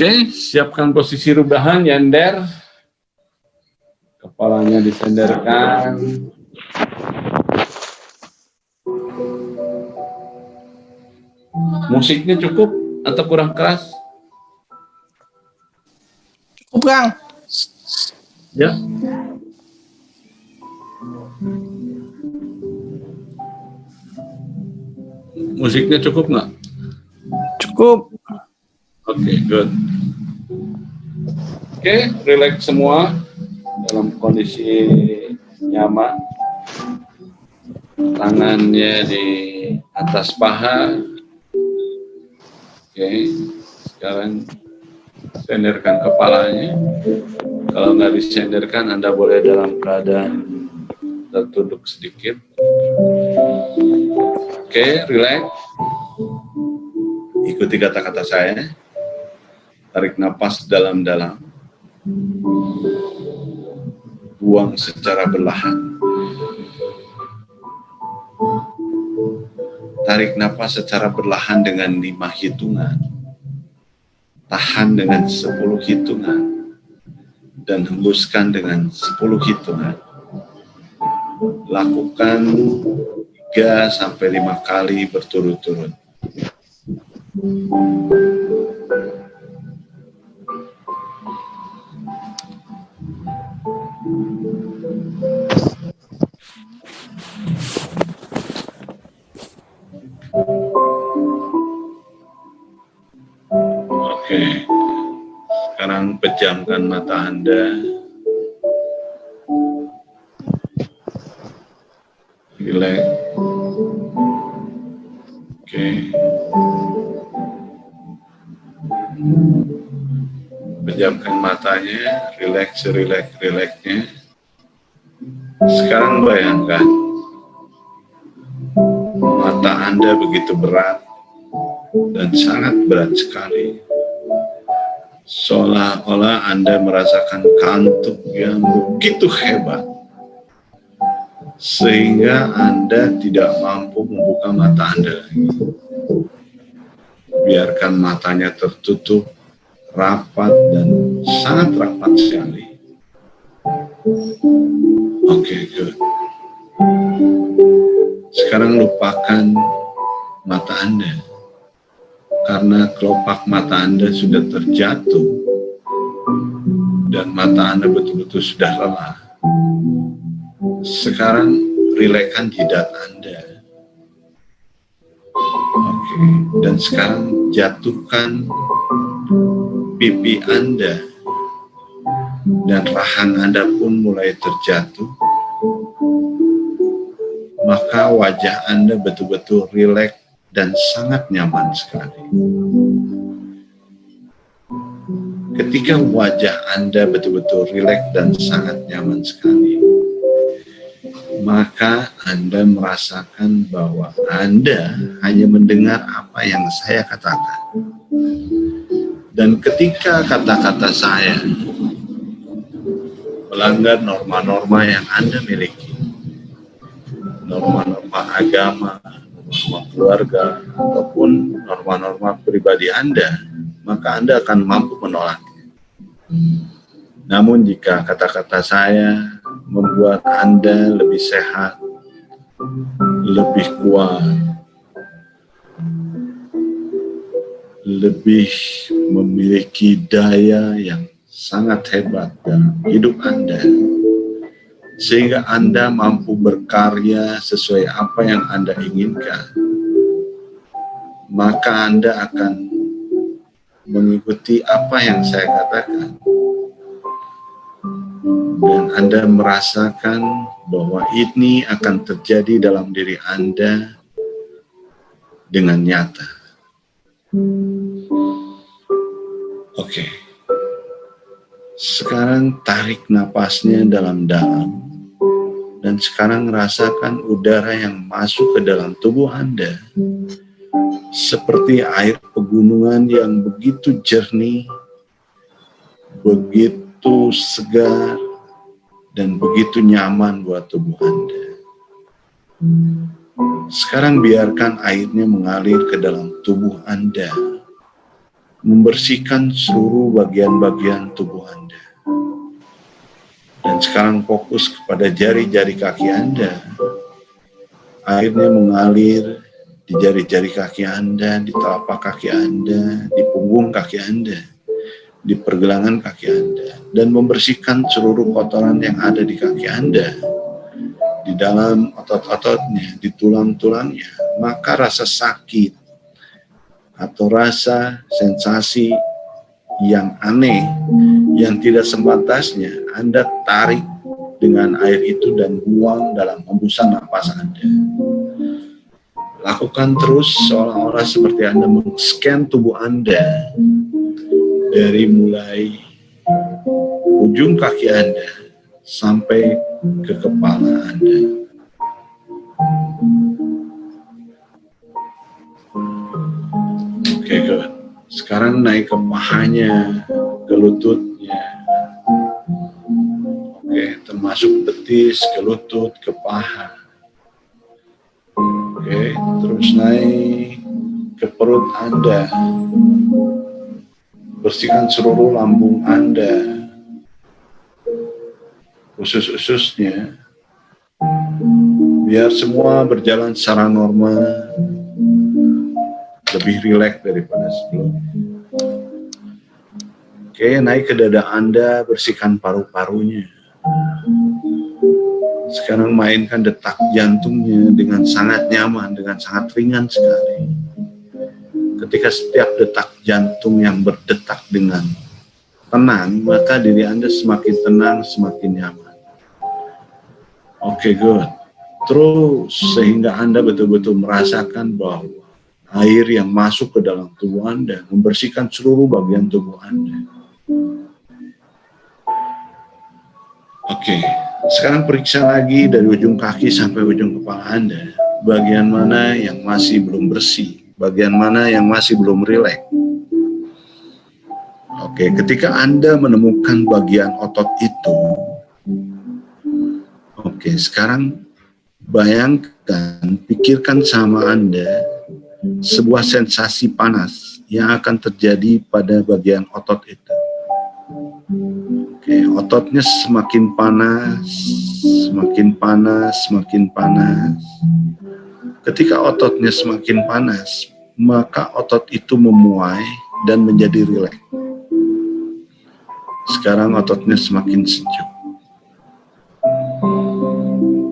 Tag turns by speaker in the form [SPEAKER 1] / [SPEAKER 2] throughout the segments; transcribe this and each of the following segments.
[SPEAKER 1] Oke, siapkan posisi rebahan, nyender. Kepalanya disenderkan. Musiknya cukup atau kurang keras?
[SPEAKER 2] Cukup, Kang.
[SPEAKER 1] Ya. Musiknya cukup nggak?
[SPEAKER 2] Cukup.
[SPEAKER 1] Oke, good. Oke, relax semua dalam kondisi nyaman. Tangannya di atas paha. Oke, sekarang senderkan kepalanya. Kalau nggak disenderkan, Anda boleh dalam keadaan tertunduk sedikit. Oke, relax. Ikuti kata-kata saya. Tarik napas dalam-dalam. Buang secara perlahan. Tarik napas secara perlahan dengan 5 hitungan. Tahan dengan 10 hitungan. Dan hembuskan dengan 10 hitungan. Lakukan 3-5 kali berturut-turut. Oke, sekarang pejamkan mata Anda. Relax. Oke. Pejamkan matanya, relax-relaxnya. Sekarang bayangkan mata Anda begitu berat dan sangat berat sekali. Seolah-olah Anda merasakan kantuk yang begitu hebat, sehingga Anda tidak mampu membuka mata Anda lagi. Biarkan matanya tertutup, rapat dan sangat rapat sekali. Oke, good. Sekarang lupakan mata Anda, karena kelopak mata Anda sudah terjatuh dan mata Anda betul-betul sudah lelah. Sekarang rilekskan jidat Anda. Oke, dan sekarang jatuhkan pipi Anda dan rahang Anda pun mulai terjatuh. Maka wajah Anda betul-betul rileks dan sangat nyaman sekali. Ketika wajah Anda betul-betul rileks dan sangat nyaman sekali, maka Anda merasakan bahwa Anda hanya mendengar apa yang saya katakan. Dan ketika kata-kata saya melanggar norma-norma yang Anda miliki, norma-norma agama, norma keluarga, ataupun norma-norma pribadi Anda, maka Anda akan mampu menolaknya. Namun jika kata-kata saya membuat Anda lebih sehat, lebih kuat, lebih memiliki daya yang sangat hebat dalam hidup Anda, sehingga Anda mampu berkarya sesuai apa yang Anda inginkan, maka Anda akan mengikuti apa yang saya katakan. Dan Anda merasakan bahwa ini akan terjadi dalam diri Anda dengan nyata. Oke. Sekarang tarik napasnya dalam-dalam. Dan sekarang rasakan udara yang masuk ke dalam tubuh Anda. Seperti air pegunungan yang begitu jernih, begitu segar, dan begitu nyaman buat tubuh Anda. Sekarang biarkan airnya mengalir ke dalam tubuh Anda. membersihkan seluruh bagian-bagian tubuh Anda. Dan sekarang fokus kepada jari-jari kaki Anda. Airnya mengalir di jari-jari kaki Anda, di telapak kaki Anda, di punggung kaki Anda, di pergelangan kaki Anda, dan membersihkan seluruh kotoran yang ada di kaki Anda, di dalam otot-ototnya, di tulang-tulangnya. Maka rasa sakit atau rasa sensasi yang aneh, yang tidak sebatasnya, Anda tarik dengan air itu dan buang dalam hembusan napas Anda. Lakukan terus seolah-olah seperti Anda men-scan tubuh Anda dari mulai ujung kaki Anda sampai ke kepala Anda. Oke, good. Sekarang naik ke pahanya, ke lututnya. Oke, termasuk betis, ke lutut, ke paha. Oke, terus naik ke perut Anda. Bersihkan seluruh lambung Anda. Usus-ususnya. Biar semua berjalan secara normal. Lebih rileks daripada sebelumnya. Oke, naik ke dada Anda, bersihkan paru-parunya. Sekarang mainkan detak jantungnya dengan sangat nyaman, dengan sangat ringan sekali. Ketika setiap detak jantung yang berdetak dengan tenang, maka diri Anda semakin tenang, semakin nyaman. Oke, good. Terus sehingga Anda betul-betul merasakan bahwa air yang masuk ke dalam tubuh Anda membersihkan seluruh bagian tubuh Anda. Oke, sekarang periksa lagi dari ujung kaki sampai ujung kepala Anda. Bagian mana yang masih belum bersih, bagian mana yang masih belum rileks. Oke, ketika Anda menemukan bagian otot itu, oke, sekarang bayangkan, pikirkan sama Anda sebuah sensasi panas yang akan terjadi pada bagian otot itu. Oke, ototnya semakin panas, semakin panas, semakin panas. Ketika ototnya semakin panas, maka otot itu memuai dan menjadi rileks. Sekarang ototnya semakin sejuk.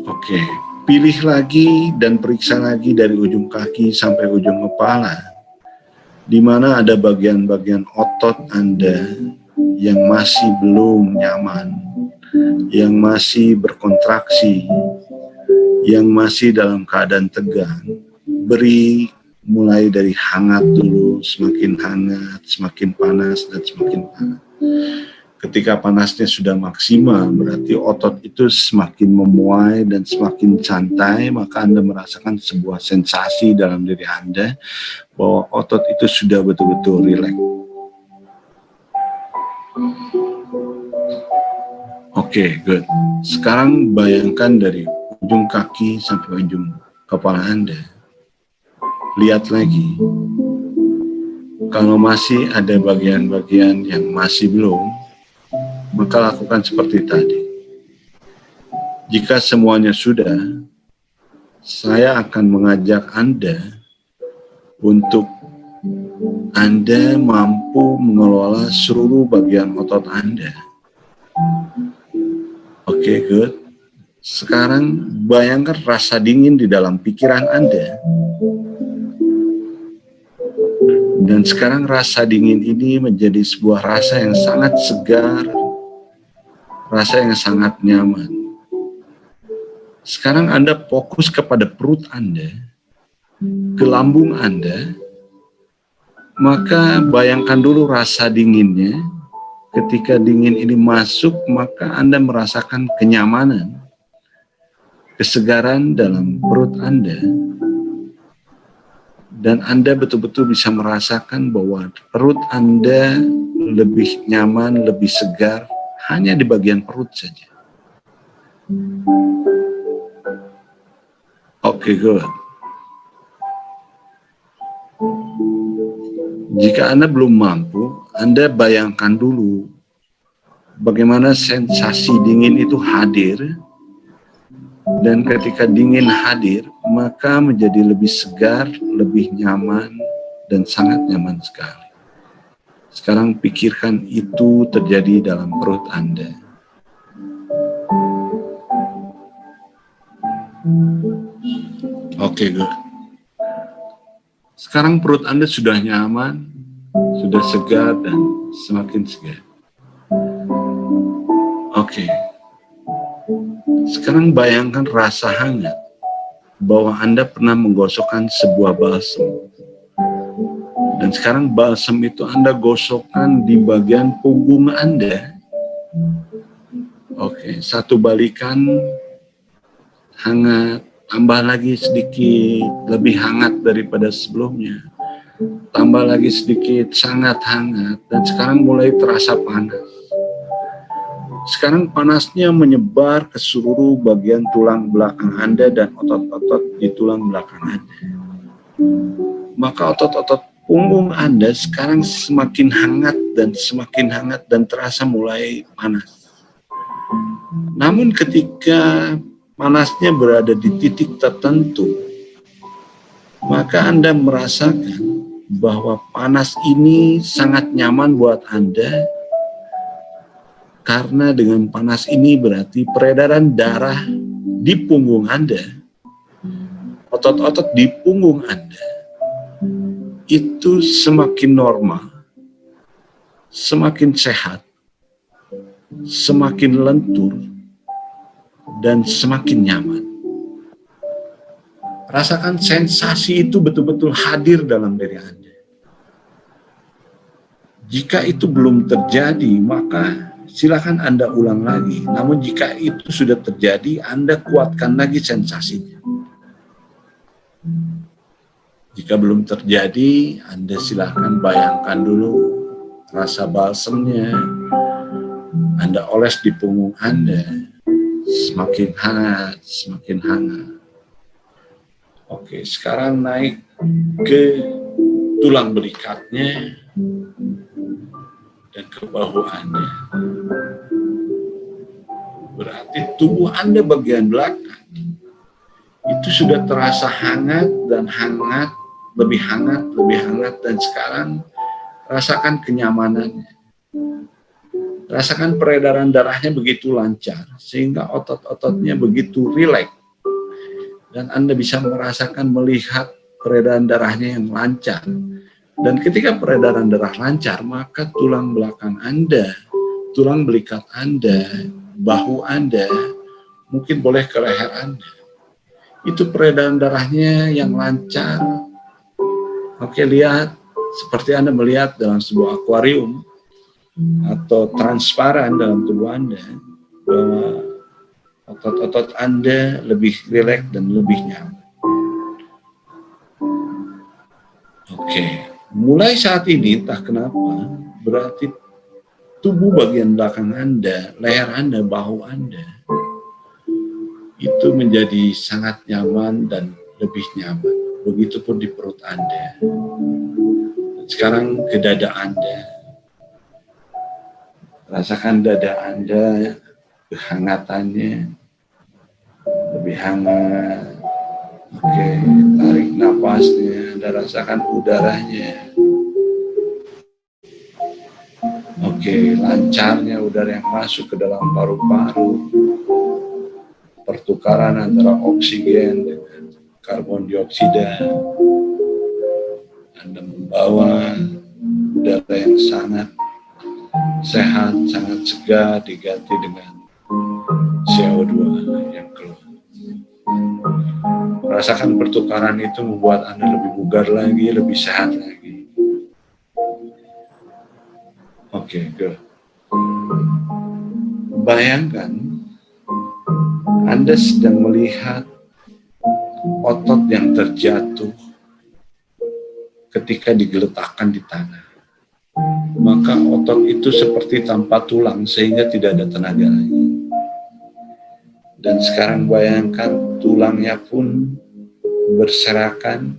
[SPEAKER 1] Oke, pilih lagi dan periksa lagi dari ujung kaki sampai ujung kepala, di mana ada bagian-bagian otot Anda yang masih belum nyaman, yang masih berkontraksi, yang masih dalam keadaan tegang. Beri mulai dari hangat dulu, semakin hangat, semakin panas, dan semakin panas. Ketika panasnya sudah maksimal, berarti otot itu semakin memuai dan semakin santai, maka Anda merasakan sebuah sensasi dalam diri Anda bahwa otot itu sudah betul-betul rileks. Oke, good. Sekarang bayangkan dari ujung kaki sampai ujung kepala Anda. Lihat lagi. Kalau masih ada bagian-bagian yang masih belum, maka lakukan seperti tadi. Jika semuanya sudah, saya akan mengajak Anda untuk Anda mampu mengelola seluruh bagian otot Anda. Oke, good. Sekarang bayangkan rasa dingin di dalam pikiran Anda. Dan sekarang rasa dingin ini menjadi sebuah rasa yang sangat segar, rasa yang sangat nyaman. Sekarang Anda fokus kepada perut Anda, ke lambung Anda, maka bayangkan dulu rasa dinginnya. Ketika dingin ini masuk, maka Anda merasakan kenyamanan, kesegaran dalam perut Anda. Dan Anda betul-betul bisa merasakan bahwa perut Anda lebih nyaman, lebih segar, hanya di bagian perut saja. Oke, good. Jika Anda belum mampu, Anda bayangkan dulu bagaimana sensasi dingin itu hadir, dan ketika dingin hadir, maka menjadi lebih segar, lebih nyaman, dan sangat nyaman sekali. Sekarang pikirkan itu terjadi dalam perut Anda. Oke, good. Sekarang perut Anda sudah nyaman, sudah segar, dan semakin segar. Oke. Sekarang bayangkan rasa hangat bahwa Anda pernah menggosokkan sebuah balsam. Dan sekarang balsam itu Anda gosokkan di bagian punggung Anda. Oke, satu balikan hangat, tambah lagi sedikit lebih hangat daripada sebelumnya. Tambah lagi sedikit sangat hangat, dan sekarang mulai terasa panas. Sekarang panasnya menyebar ke seluruh bagian tulang belakang Anda dan otot-otot di tulang belakang Anda. Maka otot-otot punggung Anda sekarang semakin hangat dan terasa mulai panas. Namun ketika panasnya berada di titik tertentu, maka Anda merasakan bahwa panas ini sangat nyaman buat Anda, karena dengan panas ini berarti peredaran darah di punggung Anda, otot-otot di punggung Anda, itu semakin normal, semakin sehat, semakin lentur, dan semakin nyaman. Rasakan sensasi itu betul-betul hadir dalam diri Anda. Jika itu belum terjadi, maka silakan Anda ulang lagi. Namun jika itu sudah terjadi, Anda kuatkan lagi sensasinya. Jika belum terjadi, Anda silakan bayangkan dulu rasa balsamnya. Anda oles di punggung Anda, semakin hangat, semakin hangat. Oke, sekarang naik ke tulang belikatnya dan ke bahu Anda. Berarti tubuh Anda bagian belakang itu sudah terasa hangat dan hangat, lebih hangat, dan sekarang rasakan kenyamanannya. Rasakan peredaran darahnya begitu lancar, sehingga otot-ototnya begitu rileks. Dan Anda bisa merasakan, melihat peredaran darahnya yang lancar. Dan ketika peredaran darah lancar, maka tulang belakang Anda, tulang belikat Anda, bahu Anda, mungkin boleh ke leher Anda, itu peredaran darahnya yang lancar. Oke, lihat, seperti Anda melihat dalam sebuah akuarium, atau transparan dalam tubuh Anda, bahwa otot-otot Anda lebih rileks dan lebih nyaman. Oke, mulai saat ini entah kenapa, berarti tubuh bagian belakang Anda, leher Anda, bahu Anda, itu menjadi sangat nyaman dan lebih nyaman. Begitupun di perut Anda. Sekarang ke dada Anda. Rasakan dada Anda, kehangatannya lebih hangat. Oke, tarik napasnya, Anda rasakan udaranya. Oke, lancarnya udara yang masuk ke dalam paru-paru. Pertukaran antara oksigen dengan karbon dioksida. Anda membawa udara yang sangat sehat, sangat segar, diganti dengan CO2 yang keluar. Rasakan pertukaran itu membuat Anda lebih bugar lagi, lebih sehat lagi. Oke, good. Bayangkan Anda sedang melihat otot yang terjatuh ketika digeletakkan di tanah. Maka otot itu seperti tanpa tulang sehingga tidak ada tenaga lagi. Dan sekarang bayangkan tulangnya pun berserakan,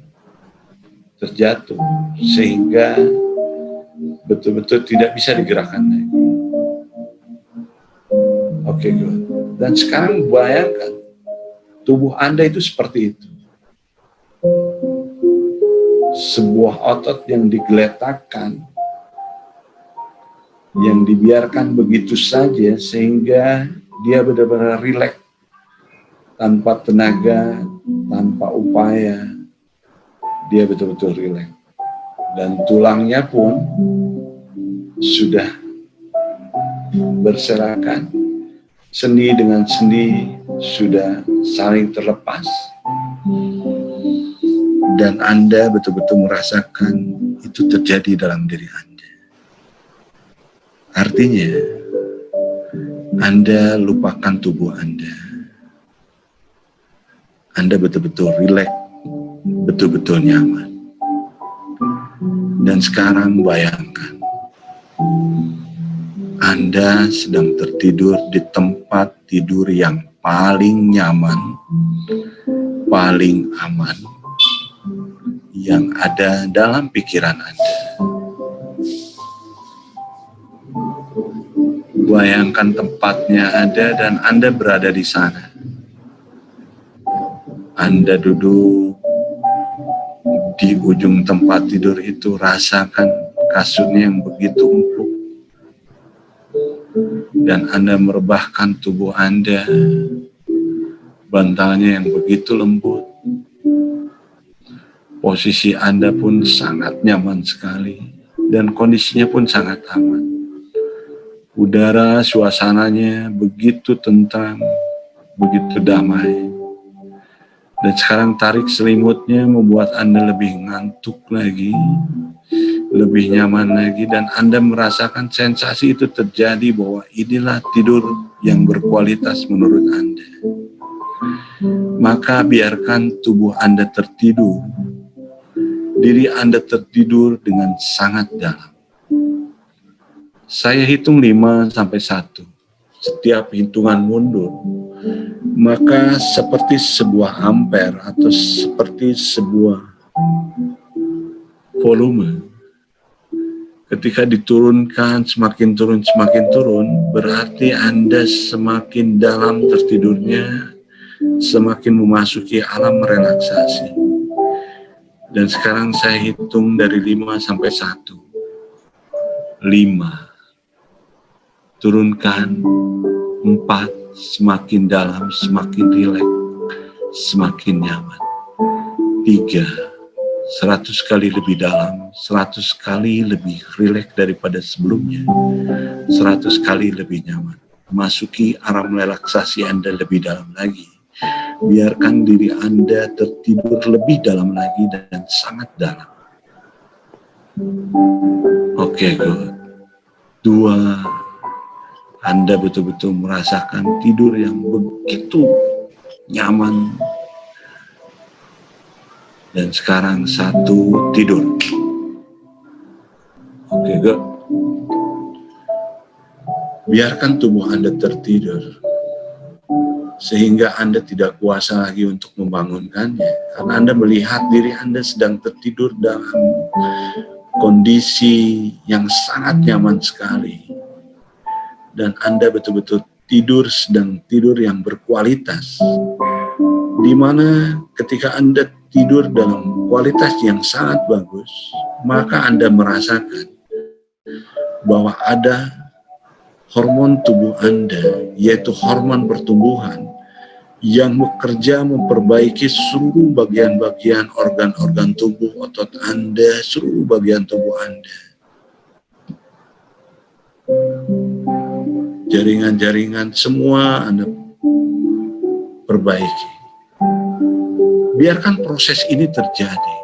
[SPEAKER 1] terjatuh, sehingga betul-betul tidak bisa digerakkan lagi. Oke, good. Dan sekarang bayangkan, tubuh Anda itu seperti itu. Sebuah otot yang digeletakkan, yang dibiarkan begitu saja sehingga dia benar-benar rileks, tanpa tenaga, tanpa upaya, dia betul-betul rileks. Dan tulangnya pun sudah berserakan, sendi dengan sendi sudah saling terlepas, dan Anda betul-betul merasakan itu terjadi dalam diri Anda. Artinya, Anda lupakan tubuh Anda. Anda betul-betul rileks, betul-betul nyaman. Dan sekarang bayangkan, Anda sedang tertidur di tempat tidur yang paling nyaman, paling aman, yang ada dalam pikiran Anda. Bayangkan tempatnya ada dan Anda berada di sana. Anda duduk di ujung tempat tidur itu, rasakan kasurnya yang begitu empuk. Dan Anda merebahkan tubuh Anda, bantalnya yang begitu lembut. Posisi Anda pun sangat nyaman sekali, dan kondisinya pun sangat aman. Udara, suasananya begitu tentram, begitu damai. Dan sekarang tarik selimutnya membuat Anda lebih ngantuk lagi, lebih nyaman lagi, dan Anda merasakan sensasi itu terjadi bahwa inilah tidur yang berkualitas menurut Anda. Maka biarkan tubuh Anda tertidur, diri Anda tertidur dengan sangat dalam. Saya hitung 5 sampai 1. Setiap hitungan mundur, maka seperti sebuah ampere atau seperti sebuah volume, ketika diturunkan semakin turun, berarti Anda semakin dalam tertidurnya, semakin memasuki alam relaksasi. Dan sekarang saya hitung dari 5 sampai 1. 5. Turunkan. 4, semakin dalam, semakin rileks, semakin nyaman. 3, 100 kali lebih dalam, 100 kali lebih rileks daripada sebelumnya, 100 kali lebih nyaman. Masuki alam relaksasi Anda lebih dalam lagi. Biarkan diri Anda tertidur lebih dalam lagi dan sangat dalam. Oke, good. 2, Anda betul-betul merasakan tidur yang begitu nyaman. Dan sekarang 1, tidur. Oke, good. Biarkan tubuh Anda tertidur, sehingga Anda tidak kuasa lagi untuk membangunkannya. Karena Anda melihat diri Anda sedang tertidur dalam kondisi yang sangat nyaman sekali. Dan Anda betul-betul tidur, sedang tidur yang berkualitas, di mana ketika Anda tidur dalam kualitas yang sangat bagus, maka Anda merasakan bahwa ada hormon tubuh Anda, yaitu hormon pertumbuhan, yang bekerja memperbaiki seluruh bagian-bagian organ-organ tubuh, otot Anda, seluruh bagian tubuh Anda. Jaringan-jaringan semua Anda perbaiki. Biarkan proses ini terjadi.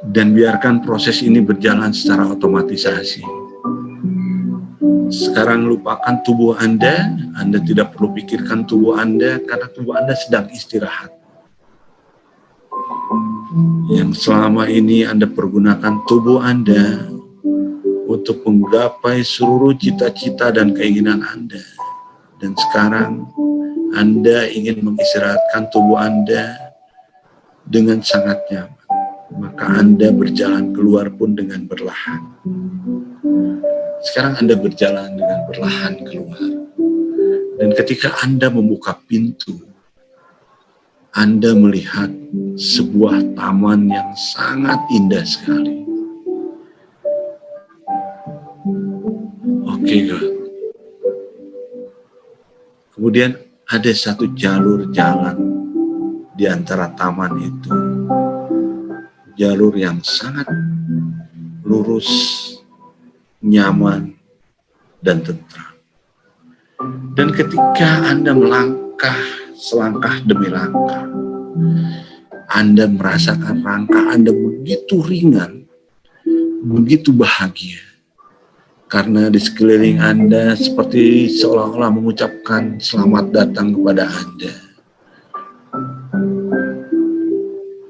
[SPEAKER 1] Dan biarkan proses ini berjalan secara otomatisasi. Sekarang lupakan tubuh Anda tidak perlu pikirkan tubuh Anda, karena tubuh Anda sedang istirahat. Yang selama ini Anda pergunakan tubuh Anda untuk menggapai seluruh cita-cita dan keinginan Anda. Dan sekarang Anda ingin mengistirahatkan tubuh Anda dengan sangat nyaman. maka Anda berjalan keluar pun dengan perlahan. Sekarang Anda berjalan dengan perlahan keluar. Dan ketika Anda membuka pintu, Anda melihat sebuah taman yang sangat indah sekali. Oke, God. Kemudian ada satu jalur jalan di antara taman itu. Jalur yang sangat lurus, nyaman, dan tentram. Dan ketika Anda melangkah selangkah demi langkah, Anda merasakan langkah Anda begitu ringan, begitu bahagia. Karena di sekeliling Anda seperti seolah-olah mengucapkan selamat datang kepada Anda.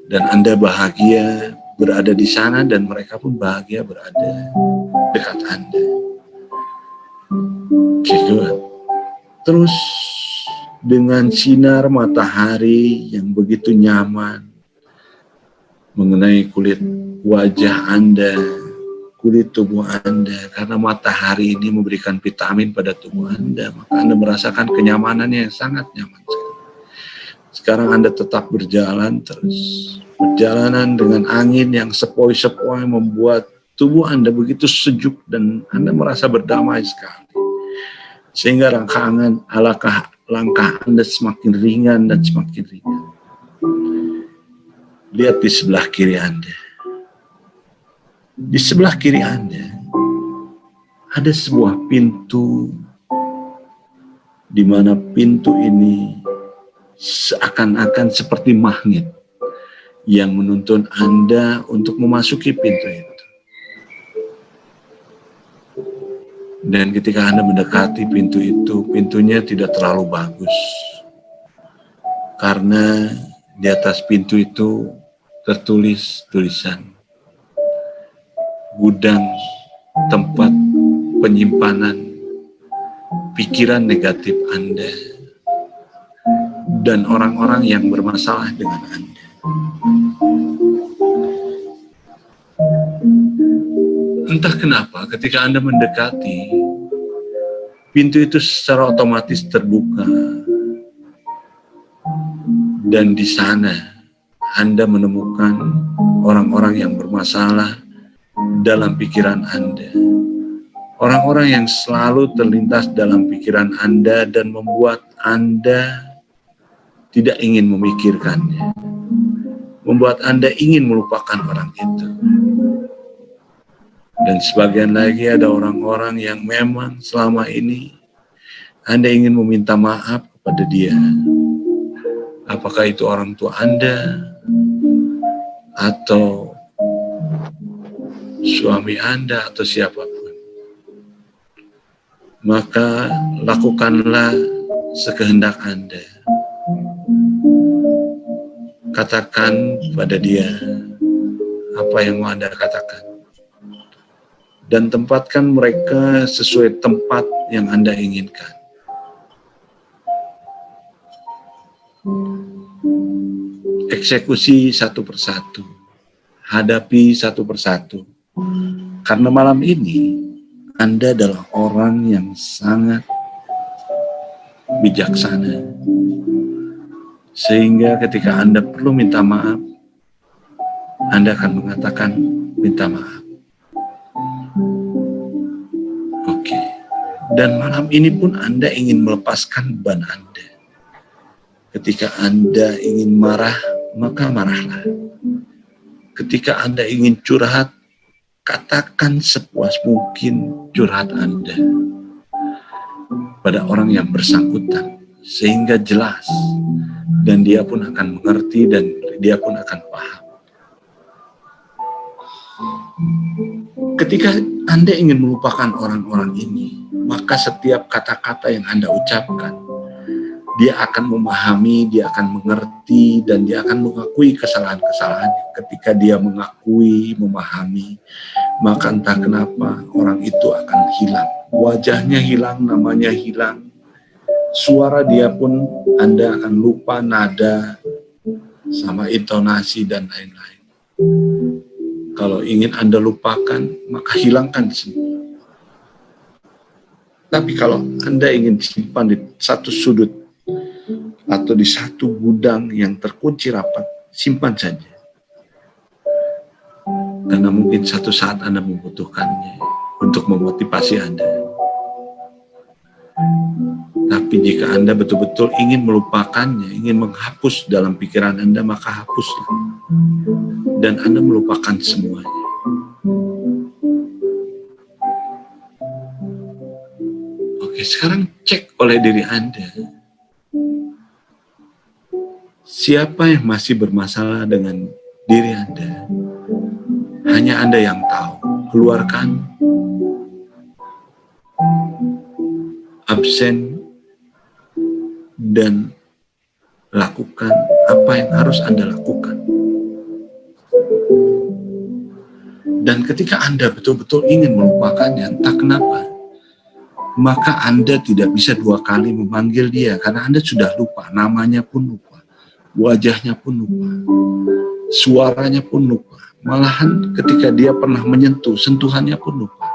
[SPEAKER 1] Dan Anda bahagia berada di sana dan mereka pun bahagia berada dekat Anda. Oke, terus dengan sinar matahari yang begitu nyaman mengenai kulit wajah Anda, kulit tubuh Anda, karena matahari ini memberikan vitamin pada tubuh Anda, maka Anda merasakan kenyamanannya yang sangat nyaman sekali. Sekarang Anda tetap berjalan terus. Perjalanan dengan angin yang sepoi-sepoi membuat tubuh Anda begitu sejuk dan Anda merasa berdamai sekali. Sehingga langkah Anda semakin ringan dan semakin ringan. Lihat di sebelah kiri Anda. Di sebelah kiri Anda ada sebuah pintu, di mana pintu ini seakan-akan seperti magnet yang menuntun Anda untuk memasuki pintu itu. Dan ketika Anda mendekati pintu itu, pintunya tidak terlalu bagus. Karena di atas pintu itu tertulis tulisan gudang tempat penyimpanan pikiran negatif Anda dan orang-orang yang bermasalah dengan Anda. Entah kenapa ketika Anda mendekati, pintu itu secara otomatis terbuka. Dan di sana Anda menemukan orang-orang yang bermasalah dalam pikiran Anda. Orang-orang yang selalu terlintas dalam pikiran Anda dan membuat Anda tidak ingin memikirkannya. Membuat Anda ingin melupakan orang itu. Dan sebagian lagi ada orang-orang yang memang selama ini Anda ingin meminta maaf kepada dia. Apakah itu orang tua Anda atau suami Anda atau siapapun. Maka lakukanlah sekehendak Anda. Katakan pada dia apa yang mau Anda katakan. Dan tempatkan mereka sesuai tempat yang Anda inginkan. Eksekusi satu persatu. Hadapi satu persatu. Karena malam ini Anda adalah orang yang sangat bijaksana. Sehingga ketika Anda perlu minta maaf, Anda akan mengatakan minta maaf. Oke. Dan malam ini pun Anda ingin melepaskan beban Anda. Ketika Anda ingin marah, maka marahlah. Ketika Anda ingin curhat, katakan sepuas mungkin curhat Anda pada orang yang bersangkutan, sehingga jelas, dan dia pun akan mengerti dan dia pun akan paham. Ketika Anda ingin melupakan orang-orang ini, maka setiap kata-kata yang Anda ucapkan, dia akan memahami, dia akan mengerti, dan dia akan mengakui kesalahan-kesalahannya. Ketika dia mengakui, memahami, maka entah kenapa orang itu akan hilang. Wajahnya hilang, namanya hilang. Suara dia pun Anda akan lupa nada, sama intonasi dan lain-lain. Kalau ingin Anda lupakan, maka hilangkan semua. Tapi kalau Anda ingin simpan di satu sudut atau di satu gudang yang terkunci rapat, simpan saja. Karena mungkin satu saat Anda membutuhkannya untuk memotivasi Anda. Tapi jika Anda betul-betul ingin melupakannya, ingin menghapus dalam pikiran Anda, maka hapuslah. Dan Anda melupakan semuanya. Oke, sekarang cek oleh diri Anda. Siapa yang masih bermasalah dengan diri Anda? Hanya Anda yang tahu. Keluarkan, absen, dan lakukan apa yang harus Anda lakukan. Dan ketika Anda betul-betul ingin melupakannya, entah kenapa, maka Anda tidak bisa 2 kali memanggil dia, karena Anda sudah lupa, namanya pun lupa, wajahnya pun lupa, suaranya pun lupa. Malahan ketika dia pernah menyentuh, sentuhannya pun lupa.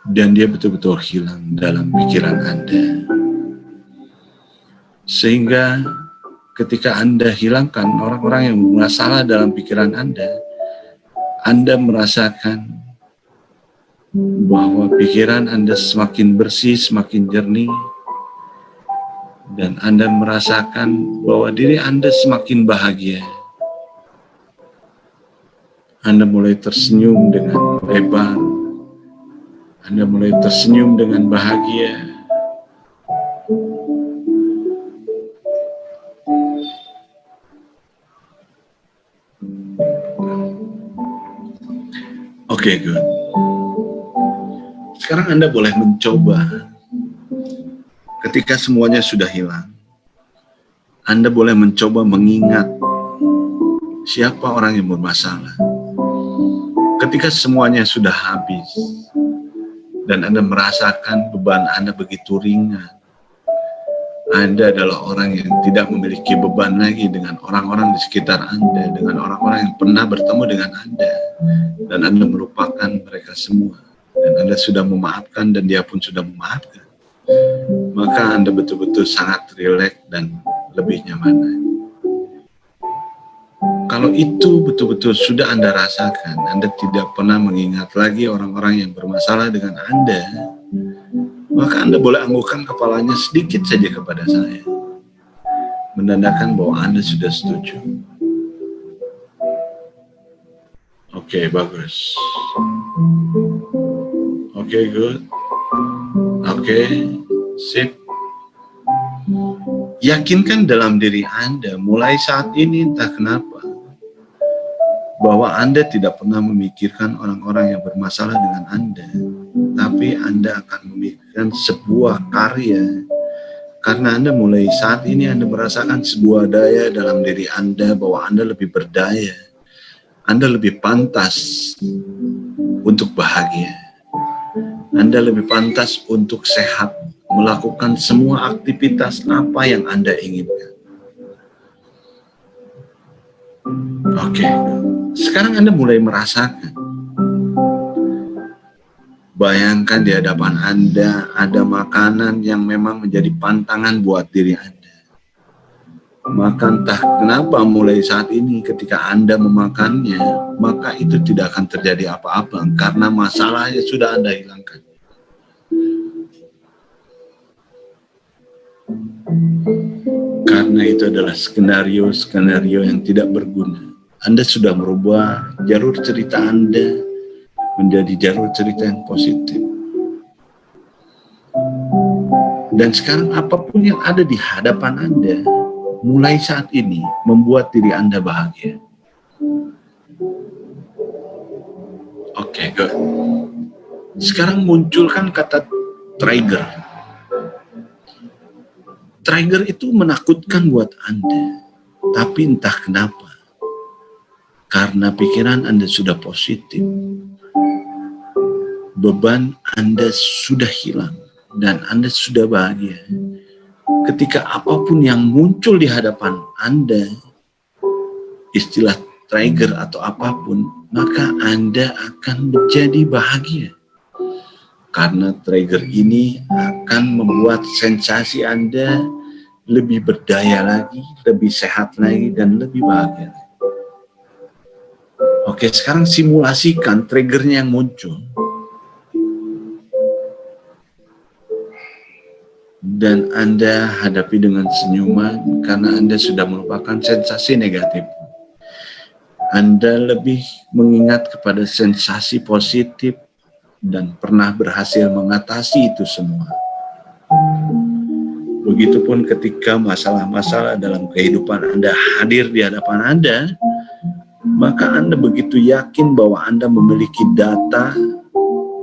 [SPEAKER 1] Dan dia betul-betul hilang dalam pikiran Anda. Sehingga ketika Anda hilangkan orang-orang yang bermasalah dalam pikiran Anda merasakan bahwa pikiran Anda semakin bersih, semakin jernih, dan Anda merasakan bahwa diri Anda semakin bahagia. Anda mulai tersenyum dengan lebar, Anda mulai tersenyum dengan bahagia. Oke, good. Sekarang Anda boleh mencoba. Ketika semuanya sudah hilang, Anda boleh mencoba mengingat siapa orang yang bermasalah. Ketika semuanya sudah habis, dan Anda merasakan beban Anda begitu ringan, Anda adalah orang yang tidak memiliki beban lagi dengan orang-orang di sekitar Anda, dengan orang-orang yang pernah bertemu dengan Anda, dan Anda melupakan mereka semua, dan Anda sudah memaafkan dan dia pun sudah memaafkan. Maka Anda betul-betul sangat rileks dan lebih nyaman. Kalau itu betul-betul sudah Anda rasakan, Anda tidak pernah mengingat lagi orang-orang yang bermasalah dengan Anda, maka Anda boleh anggukan kepalanya sedikit saja kepada saya, menandakan bahwa Anda sudah setuju. Oke, bagus. Oke, good. Oke, sip. Yakinkan dalam diri Anda mulai saat ini, entah kenapa, bahwa Anda tidak pernah memikirkan orang-orang yang bermasalah dengan Anda, tapi Anda akan memikirkan sebuah karya. Karena Anda mulai saat ini Anda merasakan sebuah daya dalam diri Anda, bahwa Anda lebih berdaya, Anda lebih pantas untuk bahagia, Anda lebih pantas untuk sehat, melakukan semua aktivitas apa yang Anda inginkan. Oke, sekarang Anda mulai merasakan. Bayangkan di hadapan Anda ada makanan yang memang menjadi pantangan buat diri Anda. Maka entah kenapa mulai saat ini ketika Anda memakannya, maka itu tidak akan terjadi apa-apa karena masalahnya sudah Anda hilangkan. Karena itu adalah skenario yang tidak berguna. Anda sudah merubah jalur cerita Anda menjadi jalur cerita yang positif. Dan sekarang apapun yang ada di hadapan Anda, mulai saat ini membuat diri Anda bahagia. Oke, good. Sekarang munculkan kata trigger. Trigger itu menakutkan buat Anda, tapi entah kenapa, karena pikiran Anda sudah positif, beban Anda sudah hilang, dan Anda sudah bahagia. ketika apapun yang muncul di hadapan Anda, istilah trigger atau apapun, maka Anda akan menjadi bahagia. Karena trigger ini akan membuat sensasi Anda lebih berdaya lagi, lebih sehat lagi, dan lebih bahagia. Oke, sekarang simulasikan triggernya yang muncul. Dan Anda hadapi dengan senyuman karena Anda sudah melupakan sensasi negatif. Anda lebih mengingat kepada sensasi positif dan pernah berhasil mengatasi itu semua. Begitupun ketika masalah-masalah dalam kehidupan Anda hadir di hadapan Anda, maka Anda begitu yakin bahwa Anda memiliki data,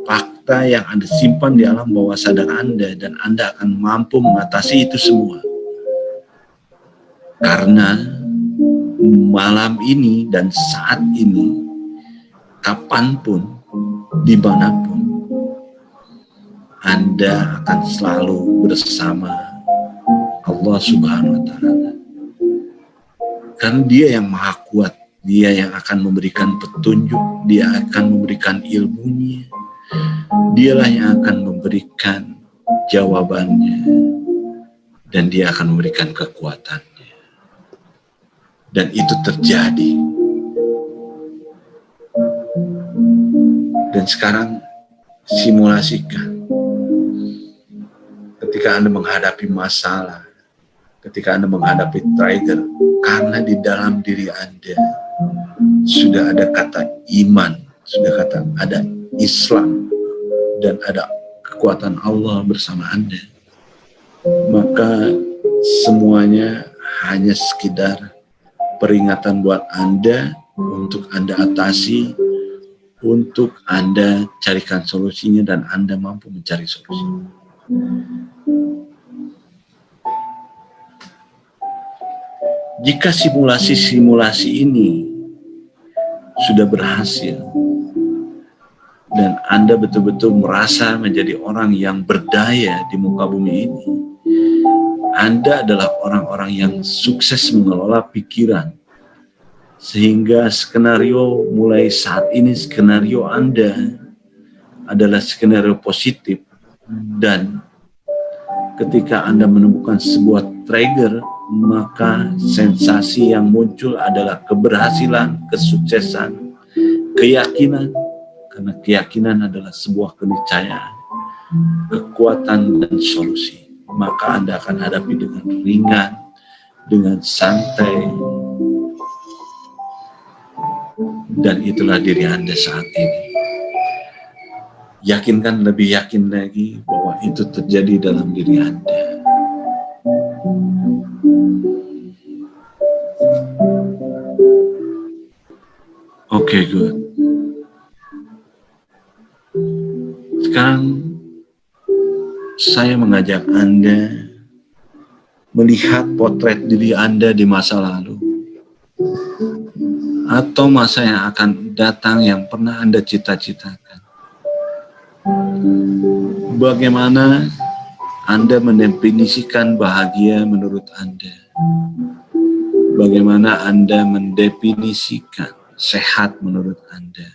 [SPEAKER 1] fakta yang Anda simpan di alam bawah sadar Anda, dan Anda akan mampu mengatasi itu semua. Karena malam ini dan saat ini, kapanpun, dimanapun, Anda akan selalu bersama Allah Subhanahu wa Ta'ala. Karena Dia yang Maha Kuat, Dia yang akan memberikan petunjuk, Dia akan memberikan ilmunya, Dialah yang akan memberikan jawabannya, dan Dia akan memberikan kekuatannya. Dan itu terjadi. Dan sekarang simulasikan ketika Anda menghadapi masalah, ketika Anda menghadapi trigger, karena di dalam diri Anda sudah ada kata iman, sudah ada Islam, dan ada kekuatan Allah bersama Anda, maka semuanya hanya sekedar peringatan buat Anda untuk Anda atasi, untuk Anda carikan solusinya, dan Anda mampu mencari solusi. Jika simulasi-simulasi ini sudah berhasil, dan Anda betul-betul merasa menjadi orang yang berdaya di muka bumi ini, Anda adalah orang-orang yang sukses mengelola pikiran. Sehingga skenario mulai saat ini, skenario Anda adalah skenario positif. Dan ketika Anda menemukan sebuah trigger, maka sensasi yang muncul adalah keberhasilan, kesuksesan, keyakinan. Karena keyakinan adalah sebuah keniscayaan, kekuatan, dan solusi. Maka Anda akan hadapi dengan ringan, dengan santai, dan itulah diri Anda saat ini. Yakinkan, lebih yakin lagi bahwa itu terjadi dalam diri Anda. Oke, good. Sekarang saya mengajak Anda melihat potret diri Anda di masa lalu atau masa yang akan datang yang pernah Anda cita-citakan. Bagaimana Anda mendefinisikan bahagia menurut Anda? Bagaimana Anda mendefinisikan sehat menurut Anda?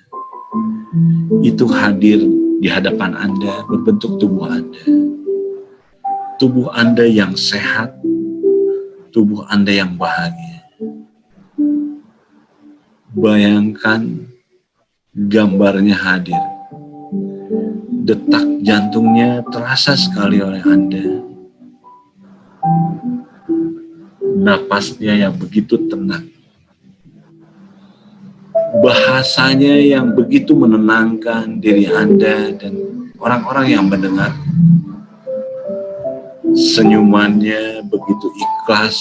[SPEAKER 1] Itu hadir di hadapan Anda berbentuk tubuh Anda. Tubuh Anda yang sehat, tubuh Anda yang bahagia. Bayangkan gambarnya hadir. Detak jantungnya terasa sekali oleh Anda. Napasnya yang begitu tenang. Bahasanya yang begitu menenangkan diri Anda dan orang-orang yang mendengar. Senyumannya begitu ikhlas,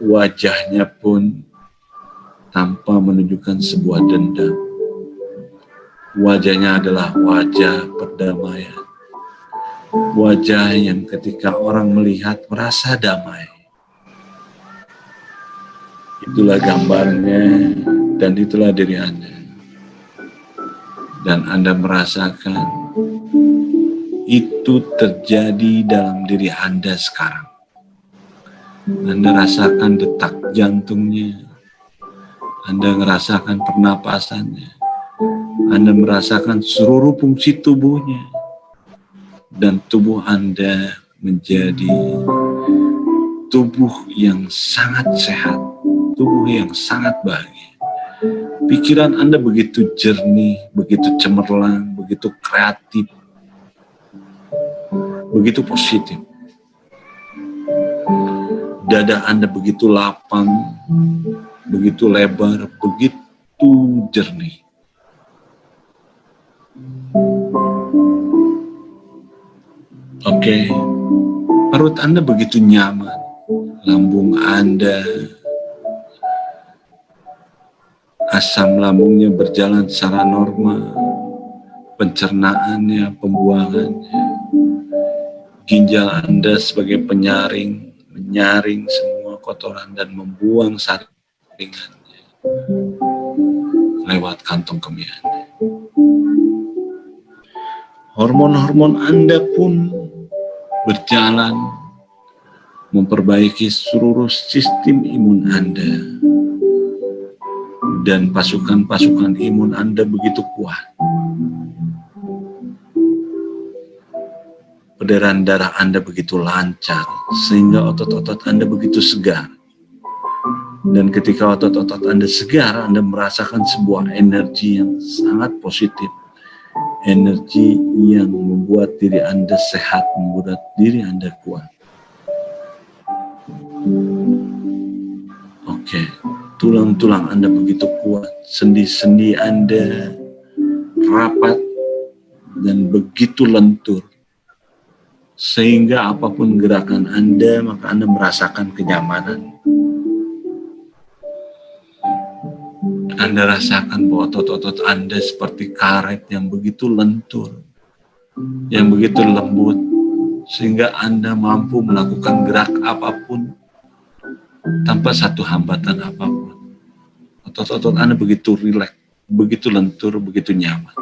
[SPEAKER 1] wajahnya pun tanpa menunjukkan sebuah dendam. Wajahnya adalah wajah perdamaian. Wajah yang ketika orang melihat merasa damai. Itulah gambarnya dan itulah diri Anda. Dan Anda merasakan itu terjadi dalam diri Anda sekarang. Anda rasakan detak jantungnya, Anda merasakan pernapasannya, Anda merasakan seluruh fungsi tubuhnya, dan tubuh Anda menjadi tubuh yang sangat sehat, tubuh yang sangat bahagia. Pikiran Anda begitu jernih, begitu cemerlang, begitu kreatif, begitu positif. Dada Anda begitu lapang, begitu lebar, begitu jernih. Oke, perut Anda begitu nyaman, lambung Anda, asam lambungnya berjalan secara normal, pencernaannya, pembuangannya, ginjal Anda sebagai penyaring, menyaring semua kotoran dan membuang saringannya lewat kantong kemih Anda. Hormon-hormon Anda pun berjalan memperbaiki seluruh sistem imun Anda, dan pasukan-pasukan imun Anda begitu kuat. Peredaran darah Anda begitu lancar, sehingga otot-otot Anda begitu segar. Dan ketika otot-otot Anda segar, Anda merasakan sebuah energi yang sangat positif. Energi yang membuat diri Anda sehat, membuat diri Anda kuat. Oke, tulang-tulang Anda begitu kuat, sendi-sendi Anda rapat dan begitu lentur, sehingga apapun gerakan Anda, maka Anda merasakan kenyamanan. Anda rasakan bahwa otot-otot Anda seperti karet yang begitu lentur, yang begitu lembut, sehingga Anda mampu melakukan gerak apapun tanpa satu hambatan apapun. Otot-otot Anda begitu rileks, begitu lentur, begitu nyaman.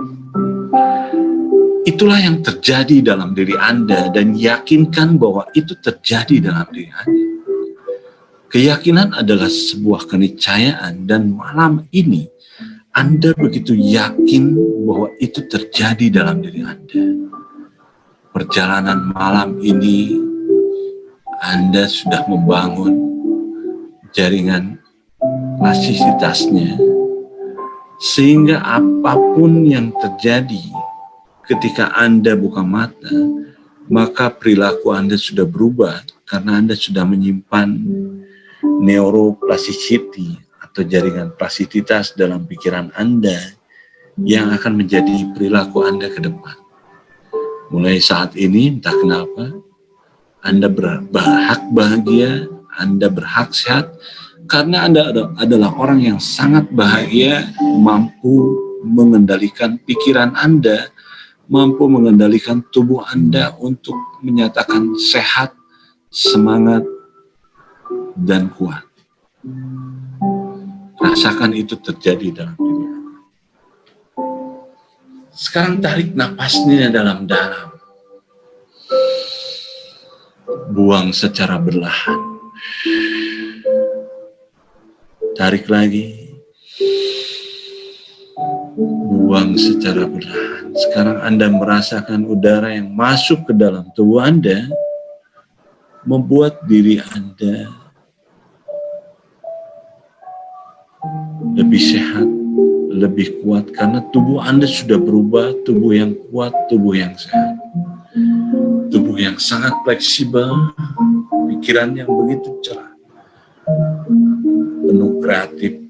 [SPEAKER 1] Itulah yang terjadi dalam diri Anda, dan yakinkan bahwa itu terjadi dalam diri Anda. Keyakinan adalah sebuah keniscayaan, dan malam ini Anda begitu yakin bahwa itu terjadi dalam diri Anda. Perjalanan malam ini Anda sudah membangun jaringan plastisitasnya, sehingga apapun yang terjadi ketika Anda buka mata, maka perilaku Anda sudah berubah karena Anda sudah menyimpan neuroplasticity atau jaringan plastisitas dalam pikiran Anda yang akan menjadi perilaku Anda ke depan. Mulai saat ini, entah kenapa, Anda berhak bahagia, Anda berhak sehat, karena Anda adalah orang yang sangat bahagia, mampu mengendalikan pikiran Anda, mampu mengendalikan tubuh Anda untuk menyatakan sehat, semangat, dan kuat. Rasakan itu terjadi dalam diri Anda. Sekarang tarik napasnya dalam-dalam. Buang secara perlahan. Tarik lagi. Buang secara perlahan. Sekarang Anda merasakan udara yang masuk ke dalam tubuh Anda, membuat diri Anda lebih sehat, lebih kuat, karena tubuh Anda sudah berubah, tubuh yang kuat, tubuh yang sehat, tubuh yang sangat fleksibel, pikiran yang begitu cerah, penuh kreatif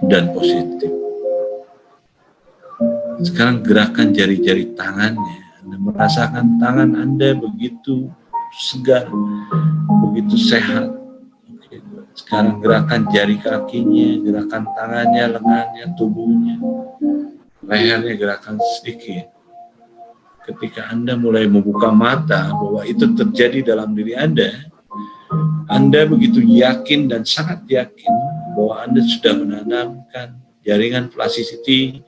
[SPEAKER 1] dan positif. Sekarang gerakan jari-jari tangannya, Anda merasakan tangan Anda begitu segar, begitu sehat. Sekarang gerakan jari kakinya, gerakan tangannya, lengannya, tubuhnya, lehernya gerakan sedikit. Ketika Anda mulai membuka mata bahwa itu terjadi dalam diri Anda begitu yakin dan sangat yakin bahwa Anda sudah menanamkan jaringan plasticity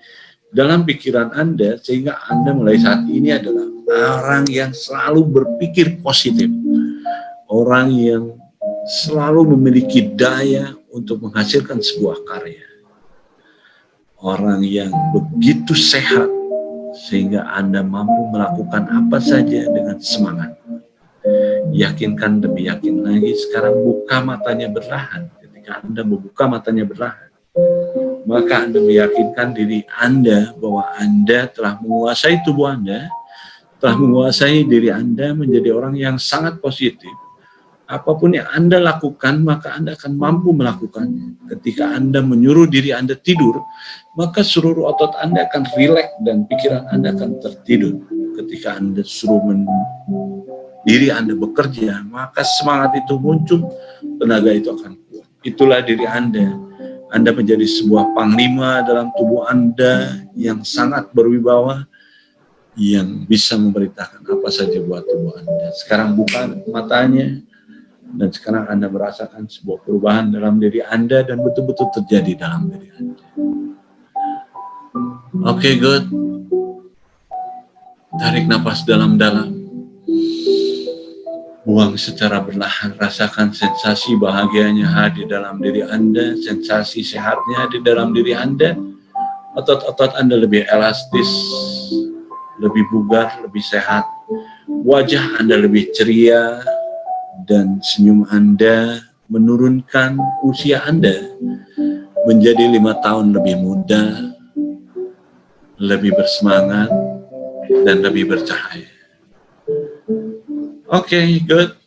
[SPEAKER 1] dalam pikiran Anda, sehingga Anda mulai saat ini adalah orang yang selalu berpikir positif, orang yang selalu memiliki daya untuk menghasilkan sebuah karya, orang yang begitu sehat sehingga Anda mampu melakukan apa saja dengan semangat. Yakinkan demi yakin lagi, sekarang buka matanya berlahan. Ketika Anda membuka matanya berlahan, maka Anda meyakinkan diri Anda bahwa Anda telah menguasai tubuh Anda, telah menguasai diri Anda menjadi orang yang sangat positif. Apapun yang Anda lakukan, maka Anda akan mampu melakukannya. Ketika Anda menyuruh diri Anda tidur, maka seluruh otot Anda akan rileks dan pikiran Anda akan tertidur. Ketika Anda suruh diri Anda bekerja, maka semangat itu muncul, tenaga itu akan kuat. Itulah diri Anda. Anda menjadi sebuah panglima dalam tubuh Anda yang sangat berwibawa, yang bisa memerintahkan apa saja buat tubuh Anda. Sekarang buka matanya, dan sekarang Anda merasakan sebuah perubahan dalam diri Anda dan betul-betul terjadi dalam diri Anda. Oke, good. Tarik nafas dalam-dalam. Buang secara perlahan, rasakan sensasi bahagianya hadir dalam diri Anda, sensasi sehatnya di dalam diri Anda. Otot-otot Anda lebih elastis, lebih bugar, lebih sehat. Wajah Anda lebih ceria, dan senyum Anda menurunkan usia Anda menjadi 5 tahun lebih muda, lebih bersemangat, dan lebih bercahaya. Oke, good.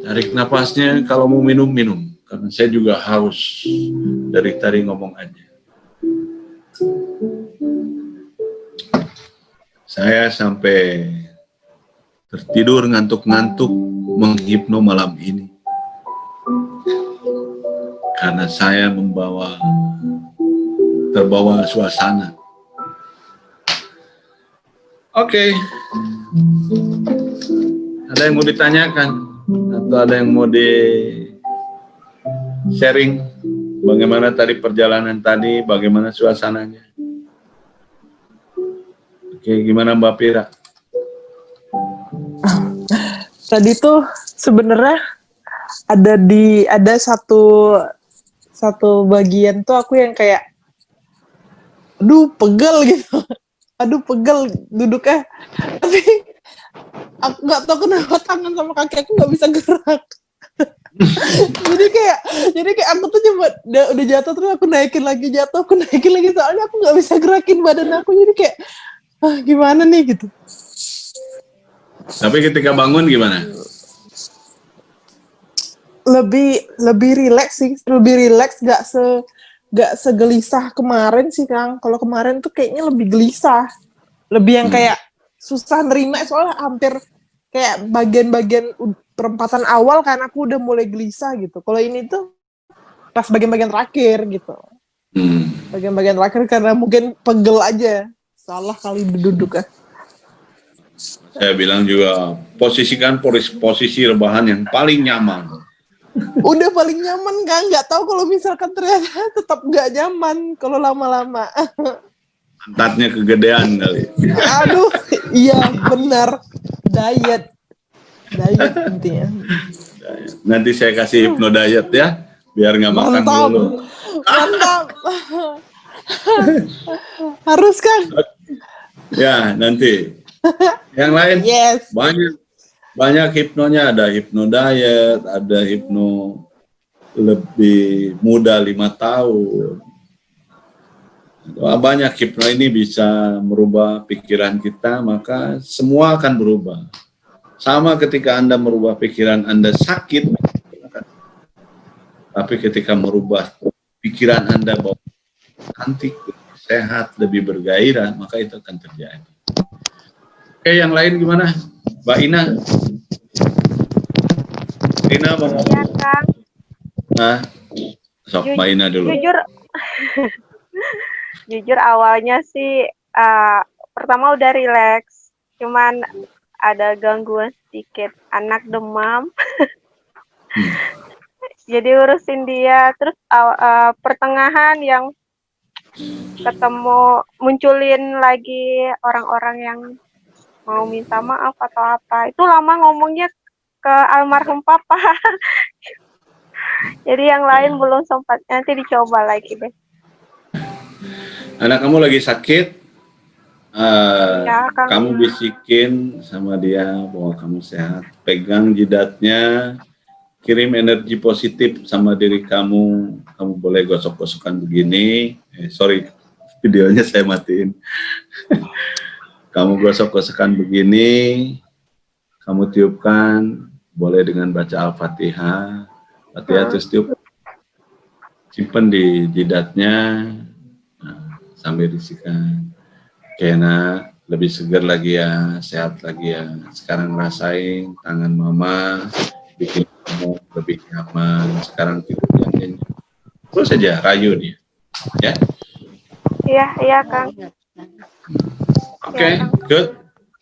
[SPEAKER 1] Tarik napasnya, kalau mau minum. Karena saya juga haus dari tadi ngomong aja. Saya sampai tertidur ngantuk-ngantuk menghipno malam ini. Karena saya terbawa suasana. Oke. Ada yang mau ditanyakan? Atau ada yang mau di-sharing? Bagaimana tadi perjalanan tadi? Bagaimana suasananya? Oke, gimana Mbak Pira?
[SPEAKER 2] Tadi tuh sebenarnya ada satu bagian tuh aku yang kayak aduh pegel gitu. Aduh pegel duduknya. Tapi aku nggak tahu kenapa tangan sama kaki aku nggak bisa gerak. jadi kayak aku tuh cuma udah jatuh terus aku naikin lagi, jatuh aku naikin lagi, soalnya aku nggak bisa gerakin badan aku, jadi kayak gimana nih gitu.
[SPEAKER 1] Tapi ketika bangun gimana?
[SPEAKER 2] Lebih rileks sih, nggak segelisah kemarin sih Kang. Kalau kemarin tuh kayaknya lebih gelisah, lebih yang kayak susah nerima, soalnya hampir kayak bagian-bagian perempatan awal kan aku udah mulai gelisah gitu. Kalau ini tuh pas bagian-bagian terakhir gitu. Bagian-bagian terakhir karena mungkin pegel aja, salah kali duduk kan.
[SPEAKER 1] Saya bilang juga posisikan posisi rebahan yang paling nyaman.
[SPEAKER 2] Udah paling nyaman kan, nggak tahu kalau misalkan ternyata tetap nggak nyaman kalau lama-lama.
[SPEAKER 1] Pantatnya kegedean kali.
[SPEAKER 2] Aduh, iya benar. Diet intinya.
[SPEAKER 1] Nanti saya kasih hipno diet ya, biar nggak makan dulu.
[SPEAKER 2] Mantap. Harus kan?
[SPEAKER 1] Ya nanti. Yang lain
[SPEAKER 2] Yes.
[SPEAKER 1] banyak hipnonya, ada hipno diet, ada hipno lebih muda 5 tahun. Banyak hipno ini bisa merubah pikiran kita, maka semua akan berubah. Sama ketika Anda merubah pikiran Anda sakit, tapi ketika merubah pikiran Anda bahwa cantik, sehat, lebih bergairah, maka itu akan terjadi. Oke, yang lain gimana? Mbak Ina? Ina mau ngomong?
[SPEAKER 3] Iya, Kang.
[SPEAKER 1] Nah, sok Mbak Ina dulu.
[SPEAKER 3] Jujur awalnya sih pertama udah rileks, cuman ada gangguan sedikit, anak demam. Jadi urusin dia, terus pertengahan yang ketemu munculin lagi orang-orang yang mau minta maaf atau apa. Itu lama ngomongnya ke almarhum papa. Jadi yang lain belum sempat, nanti dicoba lagi deh.
[SPEAKER 1] Anak kamu lagi sakit,
[SPEAKER 3] Ya, Kang.
[SPEAKER 1] kamu bisikin sama dia bahwa kamu sehat. Pegang jidatnya, kirim energi positif sama diri kamu. Kamu boleh gosok-gosokkan begini. Sorry, videonya saya matiin. Kamu gosok-gosokkan begini, kamu tiupkan, boleh dengan baca Al-Fatihah. Fatihah terus tiup, simpan di jidatnya, sambil bisikan. Oke nak, lebih segar lagi ya, sehat lagi ya. Sekarang rasain tangan mama, bikin kamu lebih nyaman. Sekarang tidur yang nyenyak. Terus saja rayu dia, ya.
[SPEAKER 3] Iya, Kang.
[SPEAKER 1] Oke, good.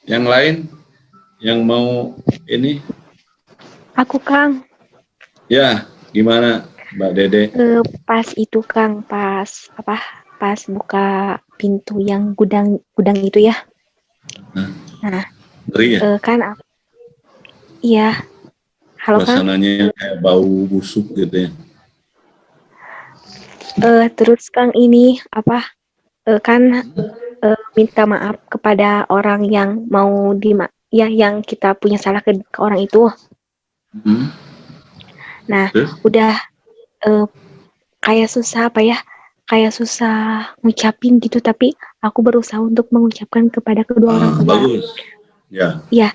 [SPEAKER 1] Yang lain, yang mau ini?
[SPEAKER 4] Aku Kang,
[SPEAKER 1] Ya, gimana Mbak Dede?
[SPEAKER 4] pas itu Kang, pas buka pintu yang gudang itu ya. Nah,
[SPEAKER 1] Ngeri ya?
[SPEAKER 4] kan iya. Halo Kang.
[SPEAKER 1] Suasananya kayak bau busuk gitu ya.
[SPEAKER 4] Terus Kang ini kan minta maaf kepada orang yang mau yang kita punya salah ke orang itu. Nah,
[SPEAKER 1] Terus?
[SPEAKER 4] udah kayak susah kayak susah ngucapin gitu, tapi aku berusaha untuk mengucapkan kepada kedua orang tua.
[SPEAKER 1] Bagus. Ya.
[SPEAKER 4] Ya,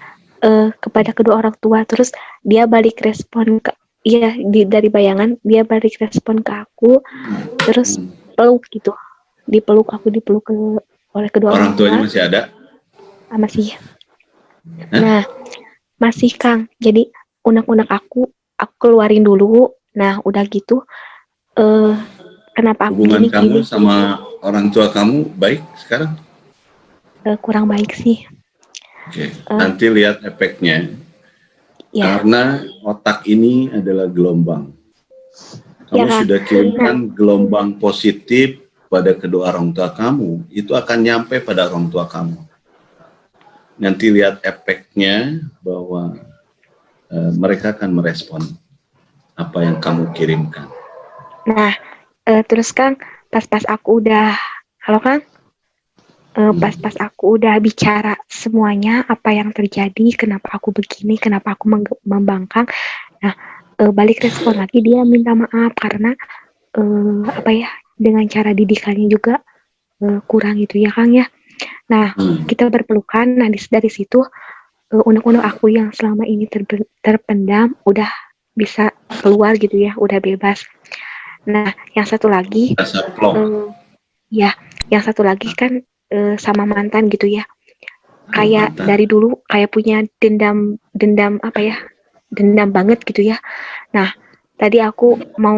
[SPEAKER 4] kepada kedua orang tua. Terus dia balik respon dari bayangan dia balik respon ke aku, terus peluk gitu, dipeluk oleh kedua orang tua.
[SPEAKER 1] Tuanya masih ada?
[SPEAKER 4] Masih. Nah, masih Kang. Jadi unek-unek aku keluarin dulu. Nah, udah gitu. Kenapa aku
[SPEAKER 1] hubungan
[SPEAKER 4] gini?
[SPEAKER 1] Kamu sama orang tua kamu baik sekarang?
[SPEAKER 4] Kurang baik sih.
[SPEAKER 1] Oke, nanti lihat efeknya.
[SPEAKER 4] Ya.
[SPEAKER 1] Karena otak ini adalah gelombang. Kamu sudah kirimkan gelombang positif pada kedua orang tua kamu, itu akan nyampe pada orang tua kamu. Nanti lihat efeknya bahwa mereka akan merespon apa yang kamu kirimkan. Nah,
[SPEAKER 4] terus Kang, pas aku udah, halo Kang, pas aku udah bicara semuanya apa yang terjadi, kenapa aku begini, kenapa aku membangkang. Nah, balik respon lagi, dia minta maaf karena dengan cara didikannya juga kurang gitu ya Kang ya. Nah, kita berpelukan. Nah, dari situ unek-unek aku yang selama ini terpendam udah bisa keluar gitu ya, udah bebas. Nah, yang satu lagi, yang satu lagi kan sama mantan gitu ya. Kayak dari dulu kayak punya dendam banget gitu ya. Nah, tadi aku mau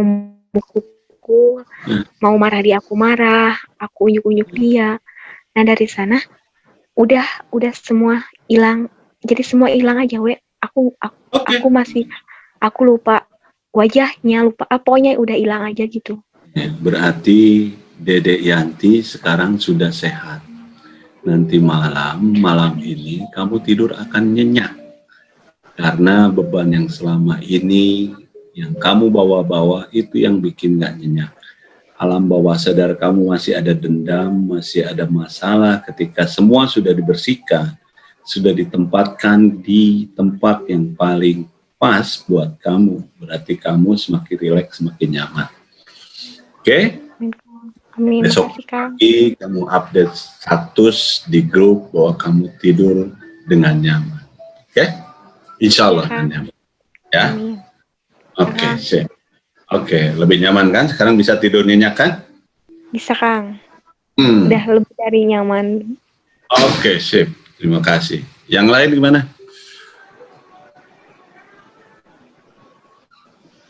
[SPEAKER 4] marah dia, aku marah, aku unyuk-unyuk dia. Nah, dari sana udah semua hilang. Jadi semua hilang aja, aku lupa wajahnya, lupa pokoknya udah hilang aja gitu.
[SPEAKER 1] Berarti Dedek Yanti sekarang sudah sehat. Nanti malam ini kamu tidur akan nyenyak. Karena beban yang selama ini yang kamu bawa-bawa itu yang bikin gak nyenyak. Alam bawah sadar kamu masih ada dendam, masih ada masalah. Ketika semua sudah dibersihkan, sudah ditempatkan di tempat yang paling pas buat kamu, berarti kamu semakin rileks, semakin nyaman. Oke? Besok pagi kamu update status di grup bahwa kamu tidur dengan nyaman. Oke? Insya Allah dengan nyaman. Ya? Oke, sip. Oke, lebih nyaman kan? Sekarang bisa tidur nyenyak kan?
[SPEAKER 4] Bisa Kang. Udah lebih dari nyaman.
[SPEAKER 1] Oke, sip. Terima kasih. Yang lain gimana?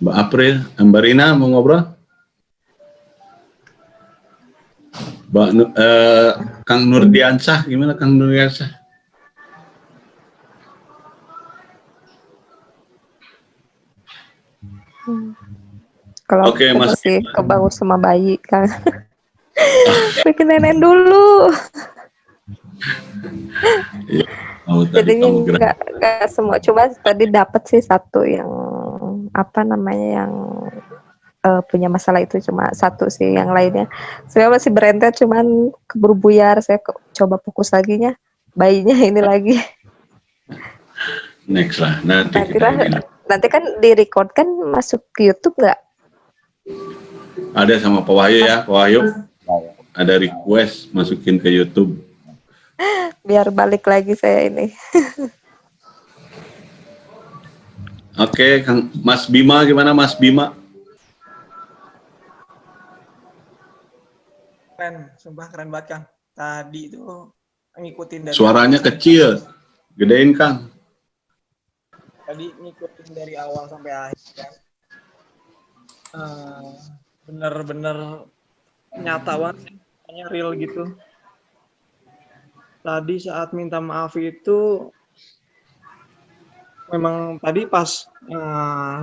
[SPEAKER 1] Mbak April, Mbak Rina mau ngobrol? Kang Nurdiansah, gimana Kang Nurdiansah?
[SPEAKER 5] Kalau aku masih kebangun sama bayi, Kang.
[SPEAKER 4] Bikin nenek dulu.
[SPEAKER 1] Iya. Oh, tadi
[SPEAKER 4] Jadinya
[SPEAKER 1] kamu gerak.
[SPEAKER 4] nggak semua. Coba tadi dapat sih satu yang apa namanya yang punya masalah itu cuma satu sih, yang lainnya saya masih berentet, cuman keburu buyar. Saya coba fokus lagi nya bayinya ini lagi.
[SPEAKER 1] Next lah, nanti
[SPEAKER 4] Nanti
[SPEAKER 1] kita
[SPEAKER 4] lah,
[SPEAKER 1] ini.
[SPEAKER 4] nanti kan di record kan masuk ke YouTube nggak?
[SPEAKER 1] Ada sama Pak Wahyu ya, Pak Wahyu. Ada request masukin ke YouTube.
[SPEAKER 4] Biar balik lagi saya ini.
[SPEAKER 1] Oke, Kang Mas Bima gimana Mas Bima?
[SPEAKER 5] Keren, sumpah keren banget Kang. Tadi itu ngikutin dari
[SPEAKER 1] Suaranya
[SPEAKER 5] awal,
[SPEAKER 1] kecil, gedein Kang.
[SPEAKER 5] tadi ngikutin dari awal sampai akhir kan. Bener-bener nyata banget, hanya real gitu. Tadi saat minta maaf itu memang tadi pas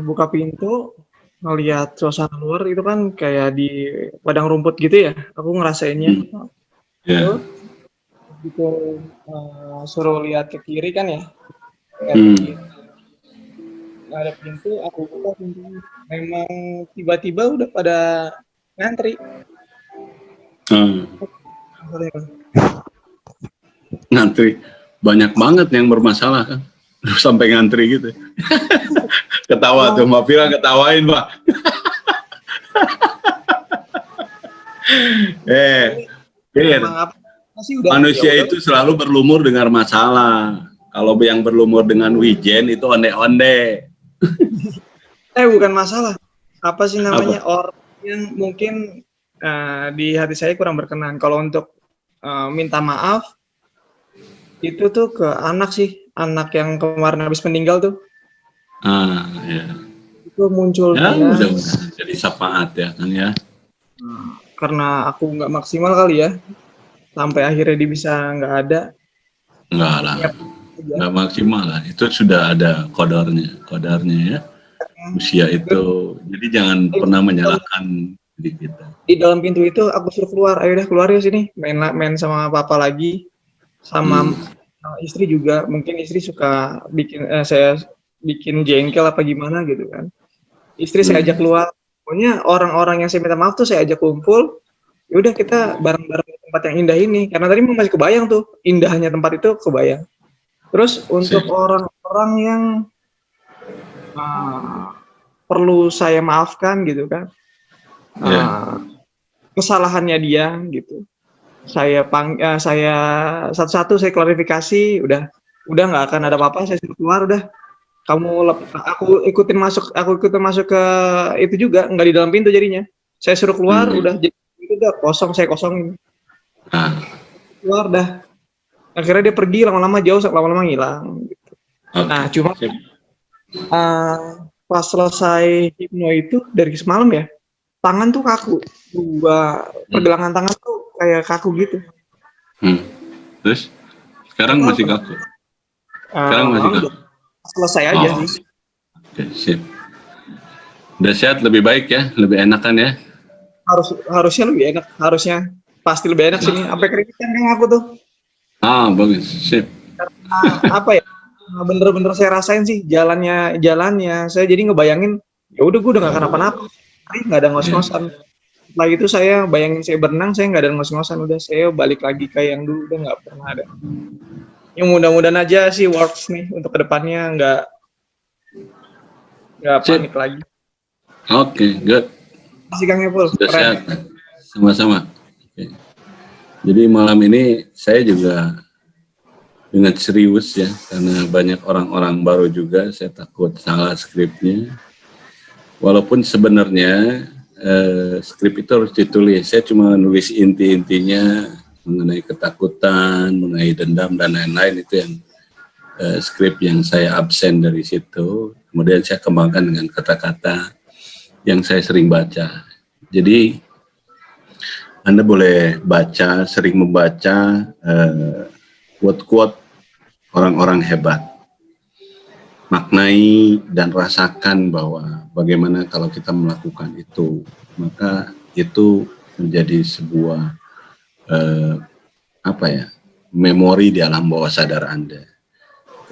[SPEAKER 5] buka pintu ngelihat suasana luar itu kan kayak di padang rumput gitu ya. Aku ngerasainnya.
[SPEAKER 1] Ya.
[SPEAKER 5] Gitu suruh lihat ke kiri kan ya. Lihat ke kiri. Ada pintu, aku buka pintu. Memang tiba-tiba udah pada ngantri.
[SPEAKER 1] Ngantri. Banyak banget yang bermasalah kan. Sampai ngantri gitu. Ketawa tuh, Mbak Fira ketawain, Pak. Fir, manusia itu selalu berlumur dengan masalah. Kalau yang berlumur dengan wijen itu onde-onde.
[SPEAKER 5] Bukan masalah. Apa sih namanya?
[SPEAKER 1] Apa?
[SPEAKER 5] Orang yang mungkin di hati saya kurang berkenan. Kalau untuk minta maaf, itu tuh ke anak sih. Anak yang kemarin habis meninggal tuh.
[SPEAKER 1] Ya.
[SPEAKER 5] Itu muncul
[SPEAKER 1] Ya,
[SPEAKER 5] dia.
[SPEAKER 1] mudah-mudahan jadi syafaat ya kan ya.
[SPEAKER 5] Karena aku nggak maksimal kali ya. Sampai akhirnya dia bisa nggak ada.
[SPEAKER 1] Enggak lah. Nggak maksimal lah. Itu sudah ada kodarnya ya. Usia itu. Jadi jangan pernah menyalahkan diri kita.
[SPEAKER 5] Di dalam pintu itu aku suruh keluar. Ayo deh keluar ya sini. Main sama papa lagi. Sama istri juga. Mungkin istri suka bikin saya bikin jengkel apa gimana gitu kan. Istri saya ajak keluar. Pokoknya orang-orang yang saya minta maaf tuh saya ajak kumpul. Ya udah kita bareng-bareng di tempat yang indah ini. Karena tadi masih kebayang tuh indahnya tempat itu, kebayang. Terus untuk orang-orang yang perlu saya maafkan gitu kan, kesalahannya dia gitu. Saya satu-satu saya klarifikasi, udah nggak akan ada apa-apa, saya suruh keluar udah. Aku ikutin masuk ke itu juga, nggak di dalam pintu jadinya. Saya suruh keluar, udah jadi itu udah kosong, saya kosongin. Keluar dah. Akhirnya dia pergi, lama-lama jauh, lama-lama ngilang. Gitu. Nah, cuma pas selesai hipno itu dari semalam ya, tangan tuh kaku. Pergelangan tangan tuh kayak kaku gitu.
[SPEAKER 1] Terus? Sekarang masih kaku? Sekarang masih kaku?
[SPEAKER 5] Selesai aja sih.
[SPEAKER 1] Oke, sip. Udah sehat, lebih baik ya? Lebih enakan ya?
[SPEAKER 5] Harusnya lebih enak. Harusnya. Pasti lebih enak sini. Sampai keringetan kan aku tuh.
[SPEAKER 1] Bagus, sip.
[SPEAKER 5] Apa ya? Bener-bener saya rasain sih jalannya. Saya jadi ngebayangin, ya udah gue udah gak kenapa-napa. Nggak ada ngos-ngosan. Setelah itu saya bayangin saya berenang, saya nggak ada ngos-ngosan. Udah saya balik lagi kayak yang dulu, udah nggak pernah ada. Yang mudah-mudahan aja sih works nih untuk kedepannya nggak panik lagi.
[SPEAKER 1] Oke, good.
[SPEAKER 5] Masih Kang Epul.
[SPEAKER 1] Sudah sehat. Sama-sama. Oke. Jadi malam ini saya juga dengan serius ya, karena banyak orang-orang baru juga, saya takut salah skripnya. Walaupun sebenarnya skrip itu harus ditulis, saya cuma nulis inti-intinya mengenai ketakutan, mengenai dendam dan lain-lain, itu yang skrip yang saya absen dari situ. Kemudian saya kembangkan dengan kata-kata yang saya sering baca. Jadi Anda boleh baca, sering membaca quote-quote orang-orang hebat. Maknai dan rasakan bahwa bagaimana kalau kita melakukan itu, maka itu menjadi sebuah memori di alam bawah sadar Anda.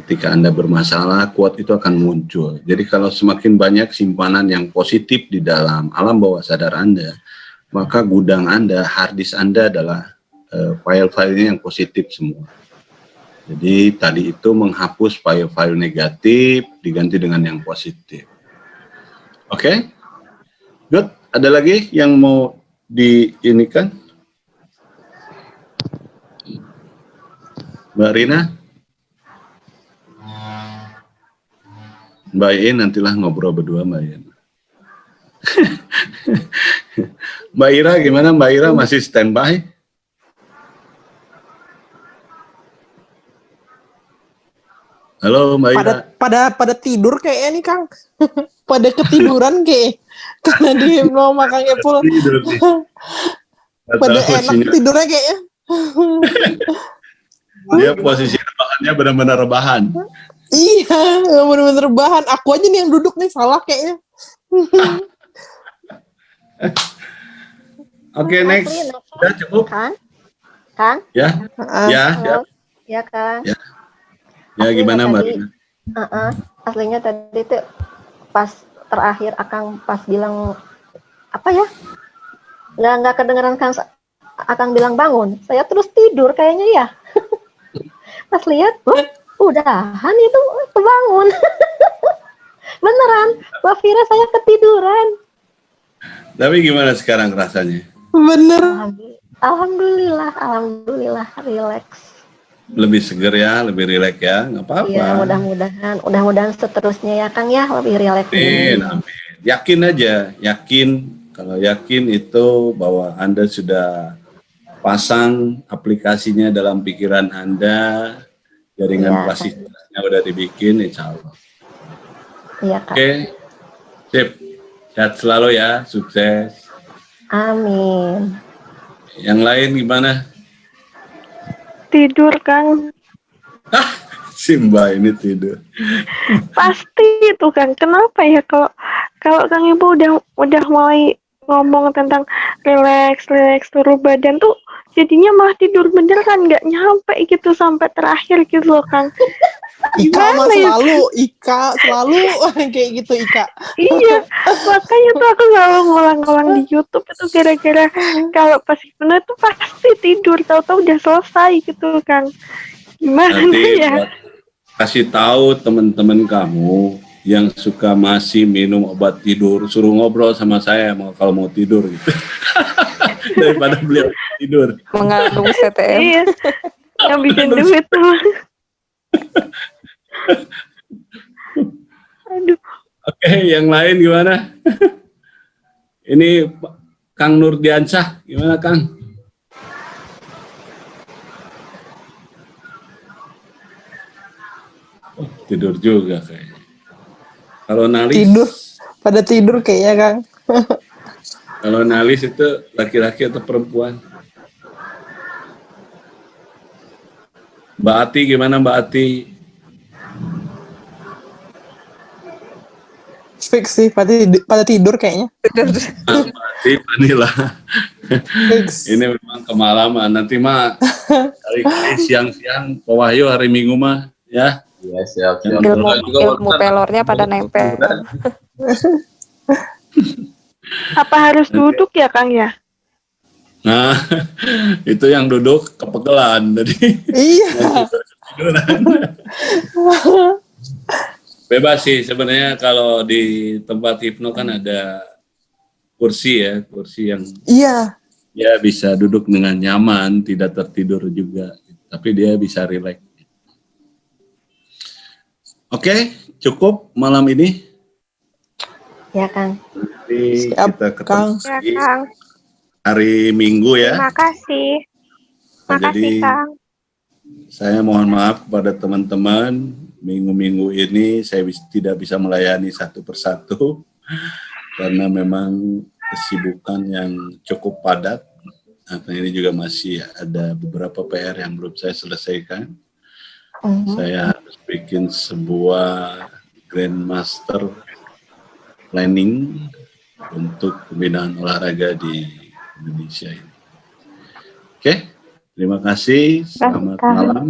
[SPEAKER 1] Ketika Anda bermasalah, quote itu akan muncul. Jadi kalau semakin banyak simpanan yang positif di dalam alam bawah sadar Anda, maka gudang Anda, hard disk Anda adalah file-filenya yang positif semua. Jadi tadi itu menghapus file-file negatif diganti dengan yang positif. Oke? Good. Ada lagi yang mau diinikan? Mbak Rina? Mbak Iin nantilah ngobrol berdua Mbak Iin. Mbak Ira gimana? Mbak Ira masih standby? Halo Mbak Ira.
[SPEAKER 2] Pada tidur kayaknya nih Kang. Pada ketiduran kayak. Karena di mau makanya full.
[SPEAKER 1] Tidur nih.
[SPEAKER 2] Pada enak tidurnya kayaknya.
[SPEAKER 1] Dia posisi rebahannya benar-benar rebahan.
[SPEAKER 2] Iya, benar-benar rebahan. Aku aja nih yang duduk nih, salah kayaknya.
[SPEAKER 1] Oke, next. Udah cukup?
[SPEAKER 6] Kang?
[SPEAKER 1] Ya? Ya, ya.
[SPEAKER 6] Ya, Kang.
[SPEAKER 1] Ya. Ya, gimana Mbak Rina?
[SPEAKER 6] Aslinya tadi tuh pas terakhir Akang pas bilang apa ya? Nggak kedengeran Kang Akang bilang bangun. Saya terus tidur kayaknya ya. Pas lihat, udahan itu kebangun. Beneran, Mbak Fira saya ketiduran.
[SPEAKER 1] Tapi gimana sekarang rasanya?
[SPEAKER 2] Bener.
[SPEAKER 6] Alhamdulillah, relax.
[SPEAKER 1] Lebih seger ya, lebih rileks ya, nggak apa-apa.
[SPEAKER 6] Iya, mudah-mudahan seterusnya ya Kang ya, lebih rileks.
[SPEAKER 1] Amin, amin. Yakin aja, yakin. Kalau yakin itu bahwa Anda sudah pasang aplikasinya dalam pikiran Anda, jaringan fasilitasnya udah dibikin, insya Allah.
[SPEAKER 6] Iya Kak.
[SPEAKER 1] Oke, sip. Sehat selalu ya, sukses.
[SPEAKER 6] Amin.
[SPEAKER 1] Yang lain gimana?
[SPEAKER 3] Tidur, Kang.
[SPEAKER 1] Si Mbak ini tidur.
[SPEAKER 3] Pasti itu, Kang. Kenapa ya kalau Kang Ibu udah mulai ngomong tentang relax seluruh badan tuh jadinya malah tidur beneran, nggak nyampe gitu sampai terakhir gitu loh, Kang.
[SPEAKER 2] Ika mah selalu kayak gitu Ika.
[SPEAKER 3] Iya, makanya tuh aku selalu ngulang-ngulang di YouTube itu gara-gara kalau pas bener tuh pasti tidur, tahu-tahu udah selesai gitu, Kang. Gimana
[SPEAKER 1] Nanti
[SPEAKER 3] ya?
[SPEAKER 1] kasih tahu teman-teman kamu yang suka masih minum obat tidur, suruh ngobrol sama saya kalau mau tidur gitu. Daripada beliau tidur.
[SPEAKER 4] Mengandung CTM.
[SPEAKER 3] Iya, ngabisin duit tuh. Aduh.
[SPEAKER 1] Oke, yang lain gimana? Ini Kang Nurdiansyah, gimana Kang? Oh, tidur juga kayaknya. Kalau Nalis?
[SPEAKER 2] Pada tidur kayaknya Kang.
[SPEAKER 1] Kalau Nalis itu laki-laki atau perempuan? Mbak Ati gimana Mbak Ati?
[SPEAKER 2] Fix sih, pada tidur kayaknya.
[SPEAKER 1] Mbak Ati, Manila. Ini memang kemalaman. Nanti mah hari siang-siang, Pak Wahyu hari Minggu mah ya.
[SPEAKER 7] Iya, siap.
[SPEAKER 4] Ilmu pelornya pada nempel.
[SPEAKER 3] Apa harus duduk ya, Kang ya?
[SPEAKER 1] Nah, itu yang duduk kepegelan tadi.
[SPEAKER 2] Iya.
[SPEAKER 1] Bebas sih sebenarnya kalau di tempat hipno kan ada kursi ya, kursi yang ya bisa duduk dengan nyaman, tidak tertidur juga, tapi dia bisa rileks. Oke, cukup malam ini.
[SPEAKER 6] Ya Kang.
[SPEAKER 1] Nanti kita ketemu lagi
[SPEAKER 3] Ya, Kang.
[SPEAKER 1] hari Minggu ya.
[SPEAKER 3] Terima kasih.
[SPEAKER 1] Jadi
[SPEAKER 3] Kang.
[SPEAKER 1] saya mohon maaf kepada teman-teman, minggu-minggu ini saya tidak bisa melayani satu persatu karena memang kesibukan yang cukup padat. Nah, ini juga masih ada beberapa PR yang belum saya selesaikan. Saya harus bikin sebuah Grandmaster planning untuk pembinaan olahraga di Indonesia ini. Oke, terima kasih. Selamat
[SPEAKER 4] Kak.
[SPEAKER 1] malam.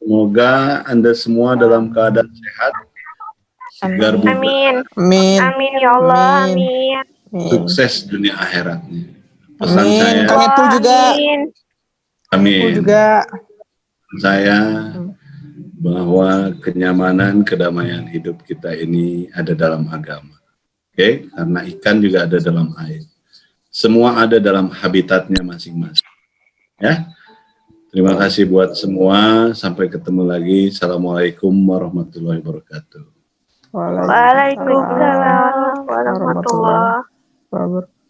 [SPEAKER 1] Semoga Anda semua dalam keadaan sehat, segar bugar,
[SPEAKER 3] Amin.
[SPEAKER 2] Amin.
[SPEAKER 3] Amin ya Allah.
[SPEAKER 2] Amin.
[SPEAKER 3] Amin.
[SPEAKER 2] Amin.
[SPEAKER 1] sukses dunia akhiratnya. Pesan
[SPEAKER 2] Amin.
[SPEAKER 1] saya,
[SPEAKER 2] Kang Ipul juga.
[SPEAKER 3] Amin.
[SPEAKER 2] Kang Ipul
[SPEAKER 1] amin.
[SPEAKER 2] juga.
[SPEAKER 1] Saya bahwa kenyamanan, kedamaian hidup kita ini ada dalam agama. Oke, karena ikan juga ada dalam air. Semua ada dalam habitatnya masing-masing. Ya. Terima kasih buat semua. Sampai ketemu lagi. Assalamualaikum warahmatullahi wabarakatuh.
[SPEAKER 3] Waalaikumsalam warahmatullahi
[SPEAKER 2] wabarakatuh.